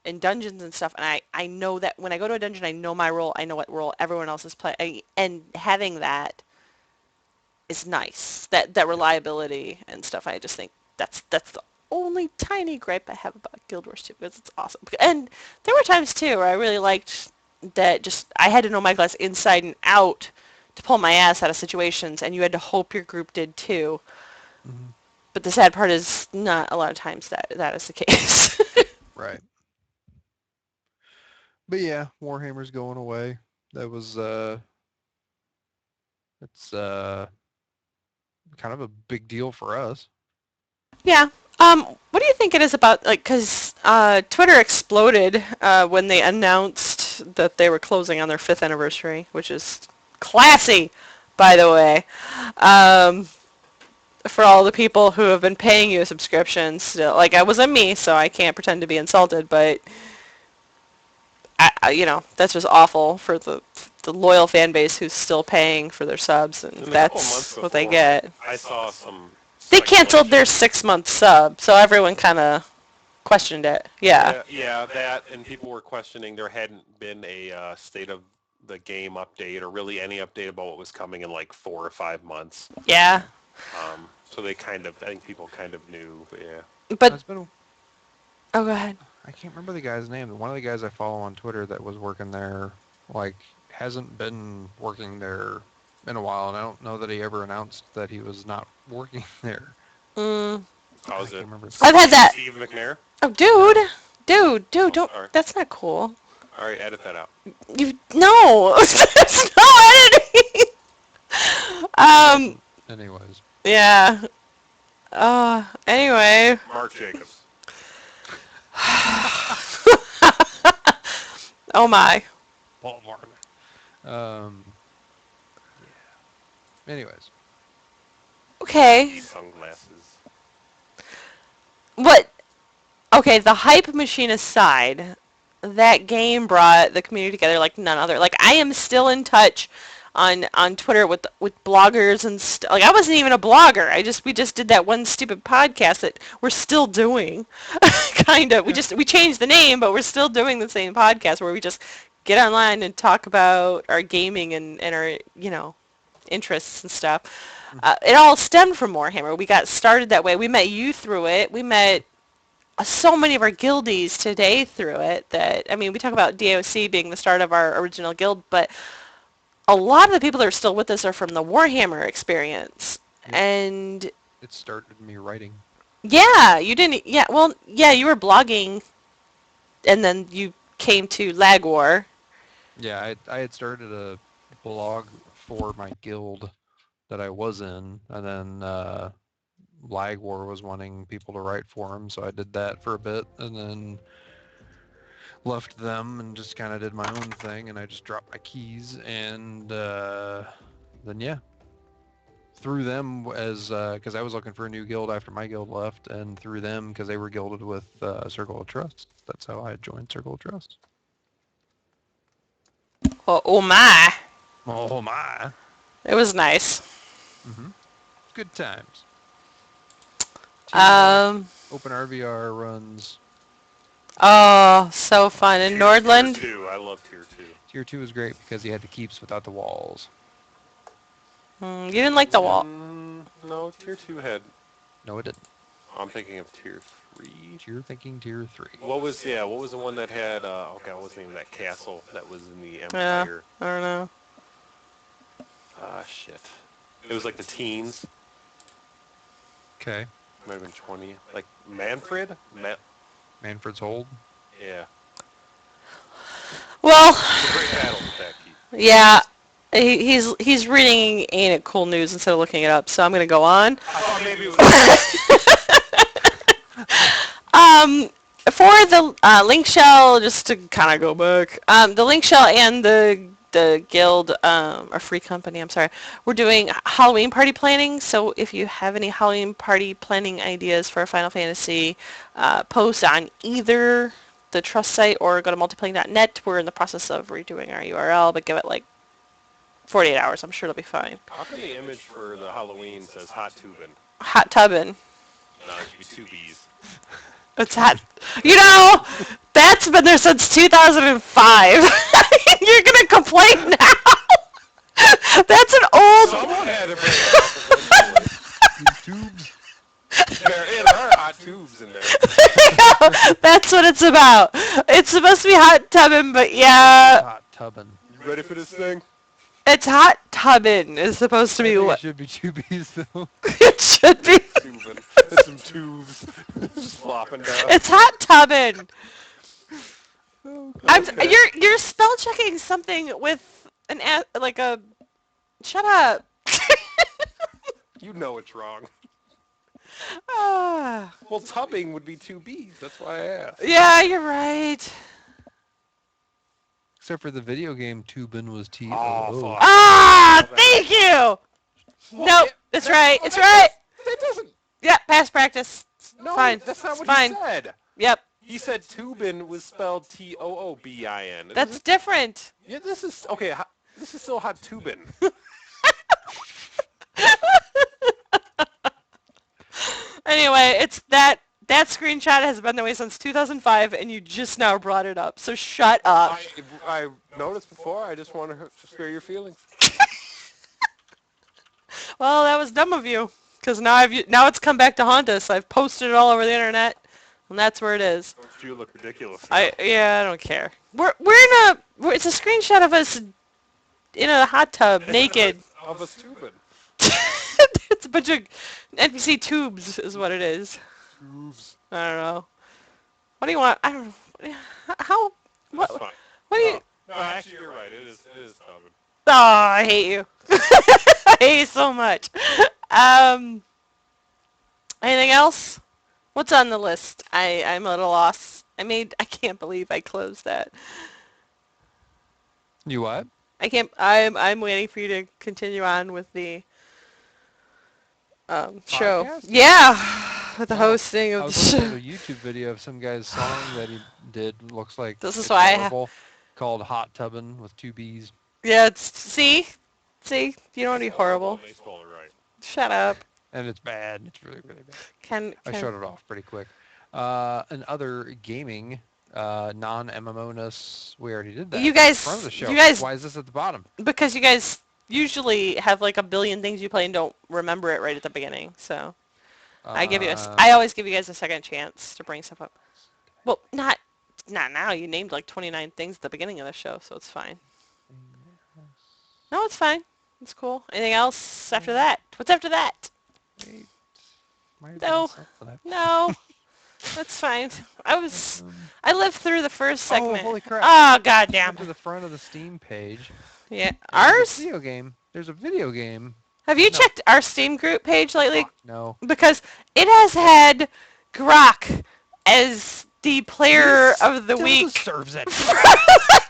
in dungeons and stuff, and I know that when I go to a dungeon, I know my role, I know what role everyone else is playing, and having that is nice. That Yeah. reliability and stuff, I just think that's the only tiny gripe I have about Guild Wars 2 because it's awesome. And there were times too where I really liked that just I had to know my class inside and out to pull my ass out of situations, and you had to hope your group did too. Mhm. But the sad part is not a lot of times that is the case. Right. But yeah, Warhammer's going away. That was it's kind of a big deal for us. Yeah. What do you think it is about, like, because Twitter exploded when they announced that they were closing on their 5th anniversary, which is classy, by the way. Um, for all the people who have been paying you a subscription still. Like, it wasn't me, so I can't pretend to be insulted, but, that's just awful for the loyal fan base who's still paying for their subs, and And a couple of months that's what they before, get. I saw some They canceled their speculation. 6-month sub, so everyone kind of questioned it. Yeah. Yeah, that, and people were questioning there hadn't been a state of the game update or really any update about what was coming in like 4 or 5 months. Yeah. So they I think people kind of knew, but yeah. But It's been oh, go ahead. I can't remember the guy's name. One of the guys I follow on Twitter that was working there, like, hasn't been working there in a while, and I don't know that he ever announced that he was not working there. Mm, I How's can't it? remember. I've had that. Steve McNair? Oh, dude, No. dude, Oh, don't. sorry. That's not cool. All right, edit that out. You no. There's no editing. um. Anyways. Yeah. Anyway. Mark Jacobs. Oh my. Paul Martin. Yeah. Anyways. Okay. These sunglasses. What? Okay. The hype machine aside, that game brought the community together like none other. Like I am still in touch on Twitter with bloggers and like I wasn't even a blogger. We just did that one stupid podcast that we're still doing. Kind of. Yeah. We changed the name, but we're still doing the same podcast where we just get online and talk about our gaming and our, interests and stuff. Mhm. It all stemmed from Warhammer. We got started that way. We met you through it. We met so many of our guildies today through it that, I mean, we talk about DOC being the start of our original guild, but a lot of the people that are still with us are from the Warhammer experience. Yep. And It started me writing. yeah, you didn't, yeah, well, yeah, you were blogging and then you came to Lag War. Yeah, I had started a blog for my guild that I was in, and then Lag War was wanting people to write for him, so I did that for a bit, and then left them and just kind of did my own thing, and I just dropped my keys, and then yeah, through them as because I was looking for a new guild after my guild left, and through them because they were guilded with Circle of Trust. That's how I joined Circle of Trust. Well, oh my. Oh my! It was nice. Good times. Open RVR runs. Oh, so fun. In Nordland? Tier 2. I love Tier 2. Tier 2 is great because you had the keeps without the walls. You didn't like the wall. No, Tier 2 had... No, it didn't. I'm thinking of Tier 3. You're thinking Tier 3. What was the one that had, okay, what was the name of that castle that was in the Empire? I don't know. Ah, shit. It was like the teens. Okay. Might have been 20. Like Manfred? Manfred's Hold. Yeah. Well, It's a great battle with that key. yeah. He's reading Ain't It Cool News instead of looking it up, so I'm going to go on. I thought maybe it was... For the link shell, just to kind of go back, the link shell and the guild, or free company, I'm sorry, we're doing Halloween party planning. So if you have any Halloween party planning ideas for Final Fantasy, post on either the Trust site or go to multiplaying.net. We're in the process of redoing our URL, but give it like 48 hours. I'm sure it'll be fine. How come the image for the Halloween says hot tubing? Hot tubbin'. No, it should be 2 B's. It's hot. You know, that's been there since 2005. You're going to complain now? That's an old... Someone had to bring it up. Tubes. There are hot tubes in there. That's what it's about. It's supposed to be hot tubbin', but yeah. Hot tubbin'. You ready for this thing? It's hot tubbin' is supposed to be It what? should be 2 B's though. It should be. Tubing. There's some tubes just flopping down. It's hot tubbin'. Okay. You're spell checking something with an like a. Shut up. You know it's wrong. Ah. Well, tubbing would be 2 B's. That's why I asked. Yeah, you're right. Except for the video game, Tubin was T-O-O. Oh, fuck. Ah, thank you. Nope, it's right. It's right. That doesn't... Yeah, past practice. No, Fine. that's not what Fine. he said. Yep, He said tubin was spelled Toobin. that's different. Yeah, this is... Okay, this is still hot tubin. Anyway, it's that screenshot has been that way since 2005, and you just now brought it up. So shut up. I noticed before. I just want to spare your feelings. Well, that was dumb of you, because now it's come back to haunt us. I've posted it all over the internet, and that's where it is. You look ridiculous. I don't care. It's a screenshot of us in a hot tub naked. Of us tubing. It's a bunch of NPC tubes, is what it is. Tubes. I don't know. What do you want? I don't know. How? That's What? fine. What do you? No, actually, you're right. It is tubbing. Oh, I hate you. I hate you so much. Anything else? What's on the list? I'm a little lost. I can't believe I closed that. You what? I can't. I'm waiting for you to continue on with the show. Podcast? Yeah, with the hosting I of the was looking show. at a YouTube video of some guy's song that he did. Looks like This is it's why I horrible, called Hot Tubbin' with 2 B's. Yeah, see, you don't want to be horrible. They spelled it right. Shut up. And it's bad. It's really, really bad. Can I shut it off pretty quick. And other gaming, non-MMO-ness, we already did that. You at the guys- front of the show. you guys- Why is this at the bottom? because you guys usually have like a billion things you play and don't remember it right at the beginning. So I always give you guys a second chance to bring stuff up. Well, not now. You named like 29 things at the beginning of the show, so it's fine. No, it's fine. It's cool. Anything else after that? What's after that? Wait, might have No. been something No, that's fine. I lived through the first segment. Oh, holy crap. Oh, goddamn. Go to the front of the Steam page. Yeah, There's ours? a video game. There's a video game. Have you checked our Steam group page lately? No. Because it has had Grok as the player of the Still week deserves it.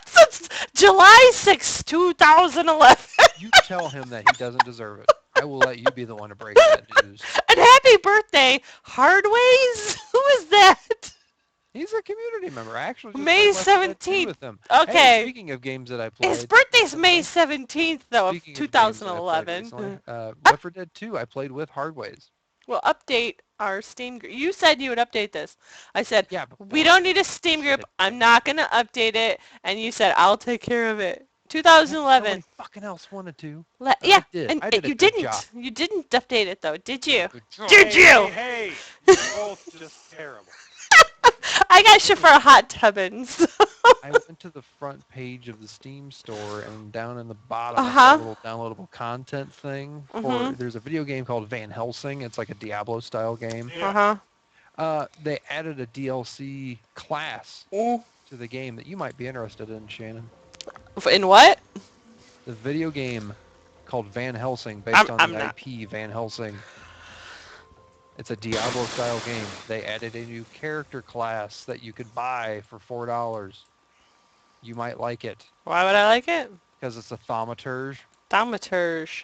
since July 6, 2011. You tell him that he doesn't deserve it. I will let you be the one to break that news. And happy birthday, Hardways. Who is that? He's a community member. I actually just May played Left 4 Dead 2 17th. with him. Okay. Hey, speaking of games that I played. His birthday's May 17th, though, of Speaking of games that I played 2011. recently, Left 4 Dead 2 I played with Hardways. We'll update our Steam group. You said you would update this. I said, Yeah, we don't need a Steam group. I'm not going to update it. And you said, I'll take care of it. 2011. Nobody fucking else wanted to. Yeah, I did. and I did a you good didn't. job. You didn't update it, though, did you? Did you? Hey, you're both just terrible. I got you for a hot tubbins. I went to the front page of the Steam store, and down in the bottom, Uh-huh. there's a little downloadable content thing. Mhm. There's a video game called Van Helsing. It's like a Diablo-style game. Uh-huh. They added a DLC class Mm. to the game that you might be interested in, Shannon. In what? The video game called Van Helsing, based on I'm the not. IP Van Helsing. It's a Diablo-style game. They added a new character class that you could buy for $4. You might like it, Why would I like it? because it's a thaumaturge. Thaumaturge.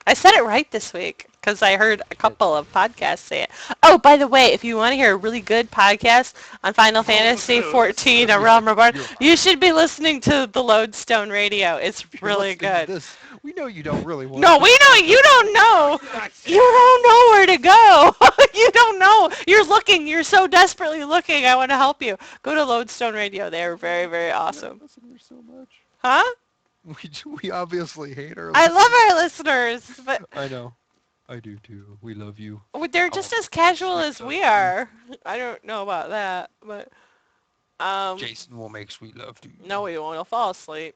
I said it right this week because I heard a couple of podcasts say it. Oh, by the way, if you want to hear a really good podcast on Final Fantasy XIV, A Realm Reborn, you should be listening to the Lodestone Radio. It's really good. This. We know you don't really want No, we know you don't know. You don't know where to go. You don't know. You're looking. You're so desperately looking. I want to help you. Go to Lodestone Radio. They're very, very awesome. listeners so much. Huh? We obviously hate our I listeners. love our listeners, but I know. I do too. We love you. they're just as casual as we are. I don't know about that, but Jason will make sweet love to you. no, we won't. He'll fall asleep.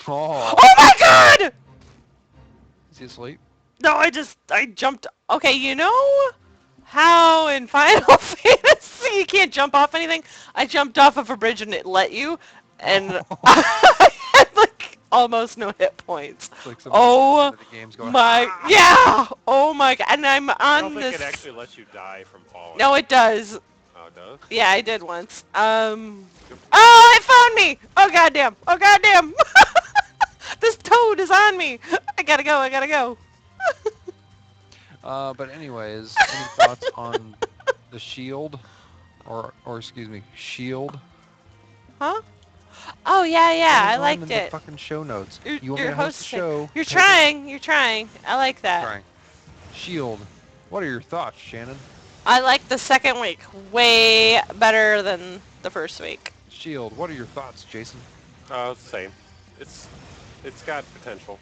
Oh. Oh my God! Is he asleep? No, I jumped. Okay, you know how in Final Fantasy you can't jump off anything? I jumped off of a bridge and it let you, and I had like almost no hit points. It's like Oh the game's going, my, yeah! Oh my God! And I'm I don't on think this. it actually lets you die from falling. No, it does. Oh, it does? Yeah, I did once. Oh, it found me! Oh goddamn! Oh goddamn! This toad is on me! I gotta go! I gotta go! But anyways, any thoughts on the Shield? Or excuse me, Shield? Huh? Oh yeah, yeah, I It's on liked in it. The fucking show notes. You're- You want me you're to host the hosting. show? You're trying. You're trying. I like that. Trying. Shield. What are your thoughts, Shannon? I like the second week way better than the first week. Shield. What are your thoughts, Jason? Same. It's got potential.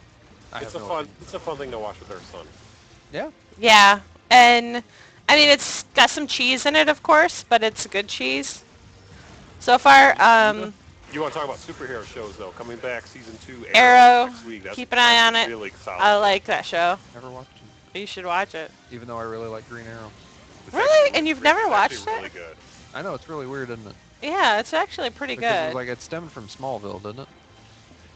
I It's have a no fun opinion. it's a fun thing to watch with our son. Yeah. Yeah, and I mean it's got some cheese in it, of course, but it's good cheese. So far, You want to talk about superhero shows though? Coming back, season 2. Arrow. Next week. Keep an eye on it. Really solid. I like that show. Never watched it. You should watch it. Even though I really like Green Arrow. It's Really? actually And you've it's never actually watched really it? good. I know, it's really weird, isn't it? Yeah, it's actually pretty Because it good. was like it stemmed from Smallville, didn't it?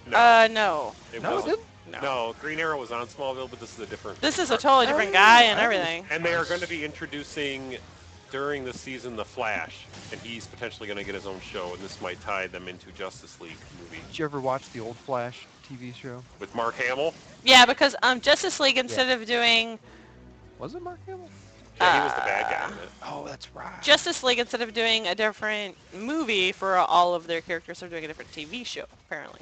No, No. it No, it wasn't. didn't. No, Green Arrow was on Smallville, but this is a different. This is a totally different guy and I was- everything. And they are going to be introducing during the season the Flash, and he's potentially going to get his own show, and this might tie them into Justice League movie Did you ever watch the old Flash TV show? with Mark Hamill. Yeah, because Justice League, instead of doing Was it Mark Hamill? Yeah, he was the bad guy in it. Oh, that's right. Justice League, instead of doing a different movie for all of their characters, they're doing a different TV show, apparently.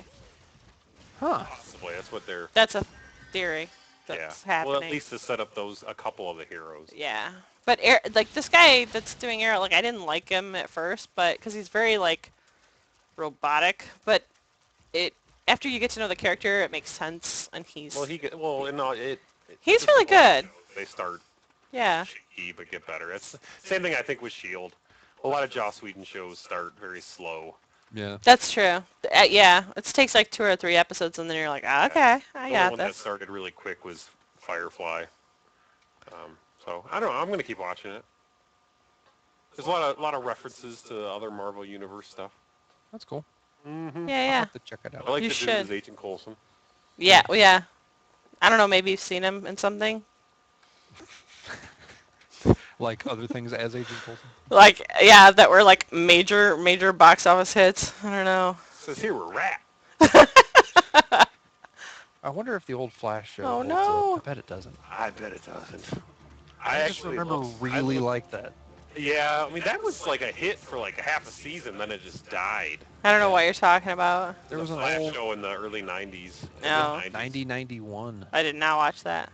Huh. Possibly, that's what they're. That's a theory that's Yeah. happening. Well, at least to set up a couple of the heroes. Yeah. But like this guy that's doing Arrow, like I didn't like him at first, but because he's very like robotic, but after you get to know the character, it makes sense, and he's He's really good. They start yeah. shaky but get better. It's the same thing I think with Shield. A lot of Joss Whedon shows start very slow. Yeah. That's true. Yeah, it takes like 2 or 3 episodes, and then you're like, okay, I The got one that this. started really quick was Firefly. So I don't know. I'm gonna keep watching it. There's a lot of references to other Marvel Universe stuff. That's cool. Mm-hmm. Yeah, I'll yeah, have to check it I out. like You the dude should. as Agent Coulson. yeah, well, yeah. I don't know. Maybe you've seen him in something. Like other things as Agent Coulson. Like, yeah, that were like major box office hits. I don't know. Says here we're rat. I wonder if the old Flash show Oh, holds no. up. I bet it doesn't. I bet it doesn't. I just remember really like that. Yeah, I mean, that was like a hit for like half a season, then it just died. I don't know what you're talking about. There was a an Flash old show in the early 90s. No. 9091. I did not watch that.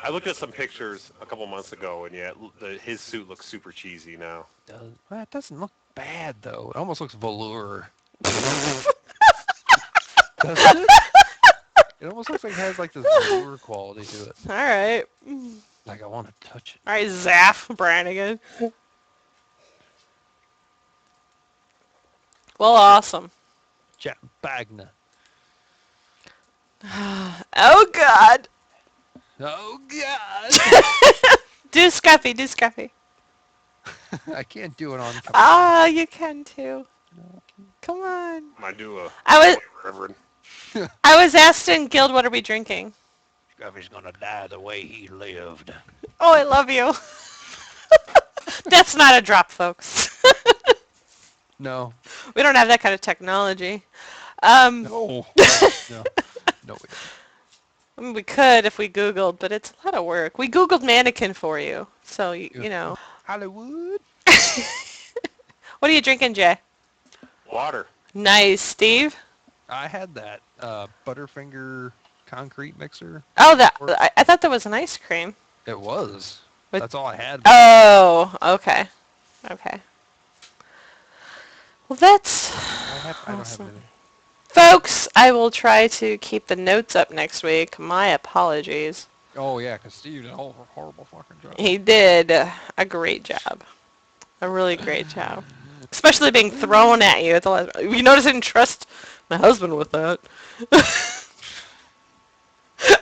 I looked at some pictures a couple months ago, and yeah, his suit looks super cheesy now. Well, it doesn't look bad, though. It almost looks velour. Doesn't it? It almost looks like it has like this velour quality to it. All right. Like I want to touch it. All right, Zaff Brannigan. Well, awesome. Jack Bagna. Oh, God. Oh, God. Do Scuffy, do Scuffy. I can't do it on camera. Ah, you can too. Come on. I do a I Reverend. was asked in Guild, what are we drinking? Scuffy's gonna die the way he lived. Oh, I love you. That's not a drop, folks. No. We don't have that kind of technology. No. No. No, we don't. I mean, we could if we Googled, but it's a lot of work. We Googled Mannequin for you, so you know. Hollywood. What are you drinking, Jay? Water. Nice, Steve. I had that Butterfinger concrete mixer. Oh, I thought that was an ice cream. It was. With- That's all I had. Oh, okay. Okay. Well, that's I don't have awesome. anything. Folks, I will try to keep the notes up next week. My apologies. Oh yeah, because Steve did a horrible fucking job. He did a great job. A really great job. Especially being thrown at you at the last... You notice I didn't trust my husband with that.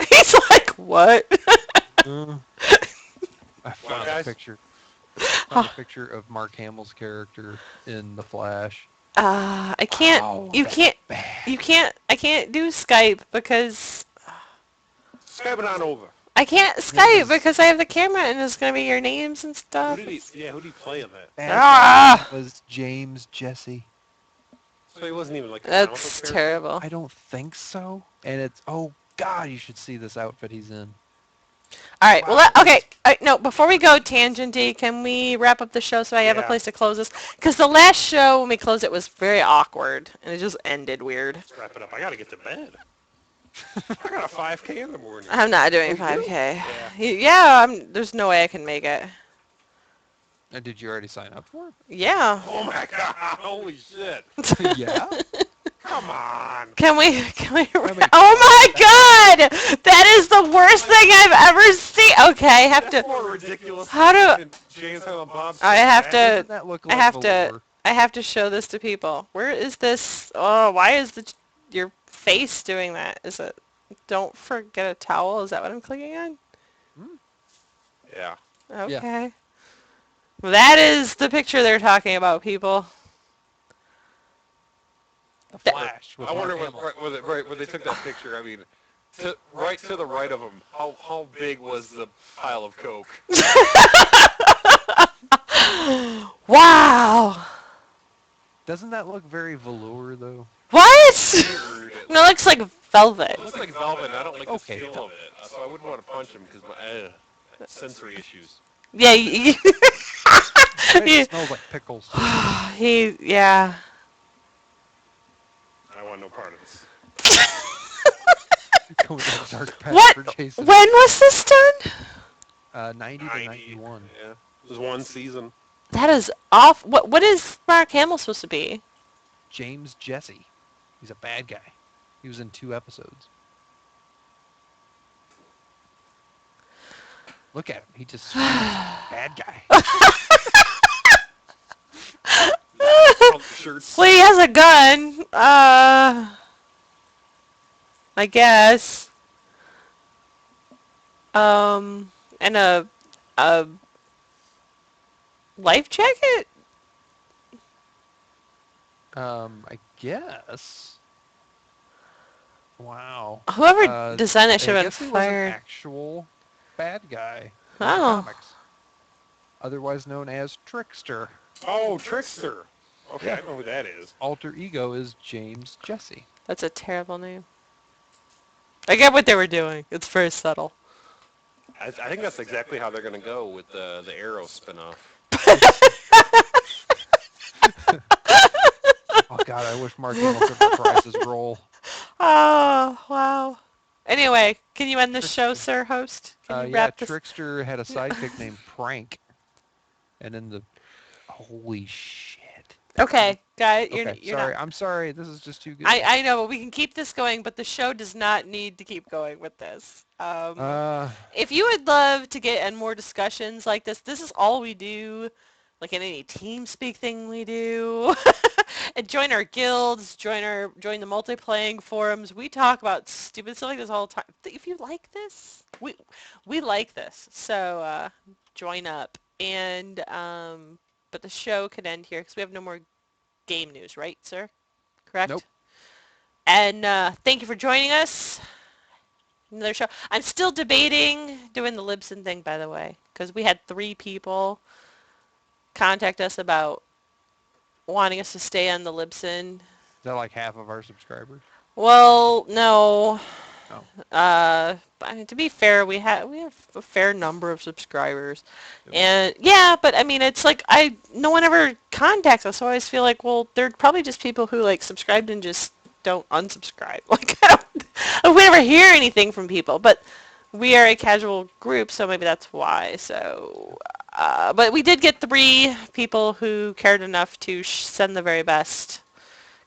He's like, what? I found a picture. A picture of Mark Hamill's character in The Flash. I can't... Oh, you that's can't... bad. You can't... I can't do Skype because... Skype it on over. I can't Skype because I have the camera and it's going to be your names and stuff. Who did he play in that? That was James Jesse. So he wasn't even like a That's comic book character? terrible. I don't think so. And it's, oh God, you should see this outfit he's in. All right. Wow. Well, okay. No, before we go tangenty, can we wrap up the show so I have a Yeah. place to close this? Because the last show when we closed it was very awkward and it just ended weird. Let's wrap it up. I gotta get to bed. I got a 5K in the morning. I'm not doing Oh, you do? 5K. Yeah. Yeah, there's no way I can make it. And did you already sign up for Yeah. Oh my god! Holy shit! it? Yeah. Come on! Can we? mean, Oh my God! That is the worst thing I've ever seen. Okay, I have That's to. more ridiculous. How do- than James Silent Bob I have to. Doesn't that look I like have to. velour? I have to show this to people. Where is this? Oh, why is your face doing that? Is it? Don't forget a towel. Is that what I'm clicking on? Yeah. Okay. That is the picture they're talking about, people. The Flash. With I wonder Mark Hamill. when they took that picture. I mean, right to the right of him. How big was the pile of coke? Wow. Doesn't that look very velour though? What? Weird. No, it looks like velvet. It looks like velvet. And I don't like Okay, the feel of it, so I wouldn't want to punch him because my sensory issues. Yeah. It smells like pickles. Yeah. I want no part of this. Going down a dark path What? for Jason. When was this done? 90 to 91. Yeah. It was one season. That is off. What is Mark Hamill supposed to be? James Jesse. He's a bad guy. He was in 2 episodes. Look at him. He just screams, bad guy. Shirts. Well, he has a gun. I guess. And a life jacket? I guess. Wow. Whoever designed it should I have guess been he was an fired. actual bad guy in the Oh. comics. Otherwise known as Trickster. Oh, Trickster. Okay, Yeah. I know who that is. Alter ego is James Jesse. That's a terrible name. I get what they were doing. It's very subtle. I think that's exactly how they're going to go with the Arrow spinoff. Oh God, I wish Mark Hamill could reprise his role. Oh, wow. Anyway, can you end the show, sir, host? Can you Yeah, wrap this? Trickster had a sidekick named Prank, and in the holy shit. Okay, guys, Okay, you're sorry. not. I'm sorry. This is just too good. I know, but we can keep this going, but the show does not need to keep going with this. If you would love to get in more discussions like this is all we do, like in any TeamSpeak thing we do. And join our guilds, join the multiplaying forums. We talk about stupid stuff like this all the time. If you like this, we like this. So join up. And but the show could end here because we have no more game news, right, sir? Correct? Nope. And thank you for joining us. Another show. I'm still debating doing the Libsyn thing, by the way, because we had 3 people contact us about wanting us to stay on the Libsyn. Is that like half of our subscribers? Well, no. Oh. I mean, to be fair, we have a fair number of subscribers, and yeah, but I mean, it's like no one ever contacts us, so I always feel like, well, they're probably just people who like subscribed and just don't unsubscribe. Like, we never hear anything from people, but we are a casual group, so maybe that's why. So, but we did get 3 people who cared enough to send the very best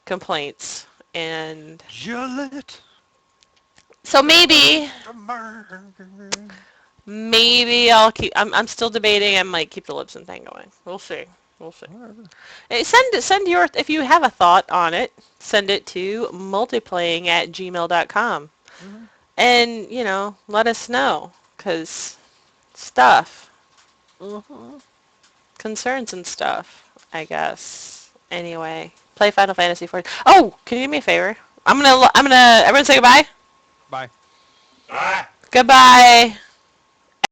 complaints, and Gillette. so maybe I'll keep. I'm still debating. I might keep the Libsyn thing going. We'll see. We'll see. Hey, send your if you have a thought on it. Send it to multiplaying@gmail.com, and let us know because stuff, concerns and stuff. I guess. Anyway, play Final Fantasy XIV. Oh, can you do me a favor? I'm gonna. Everyone say goodbye. Bye. Ah! Goodbye.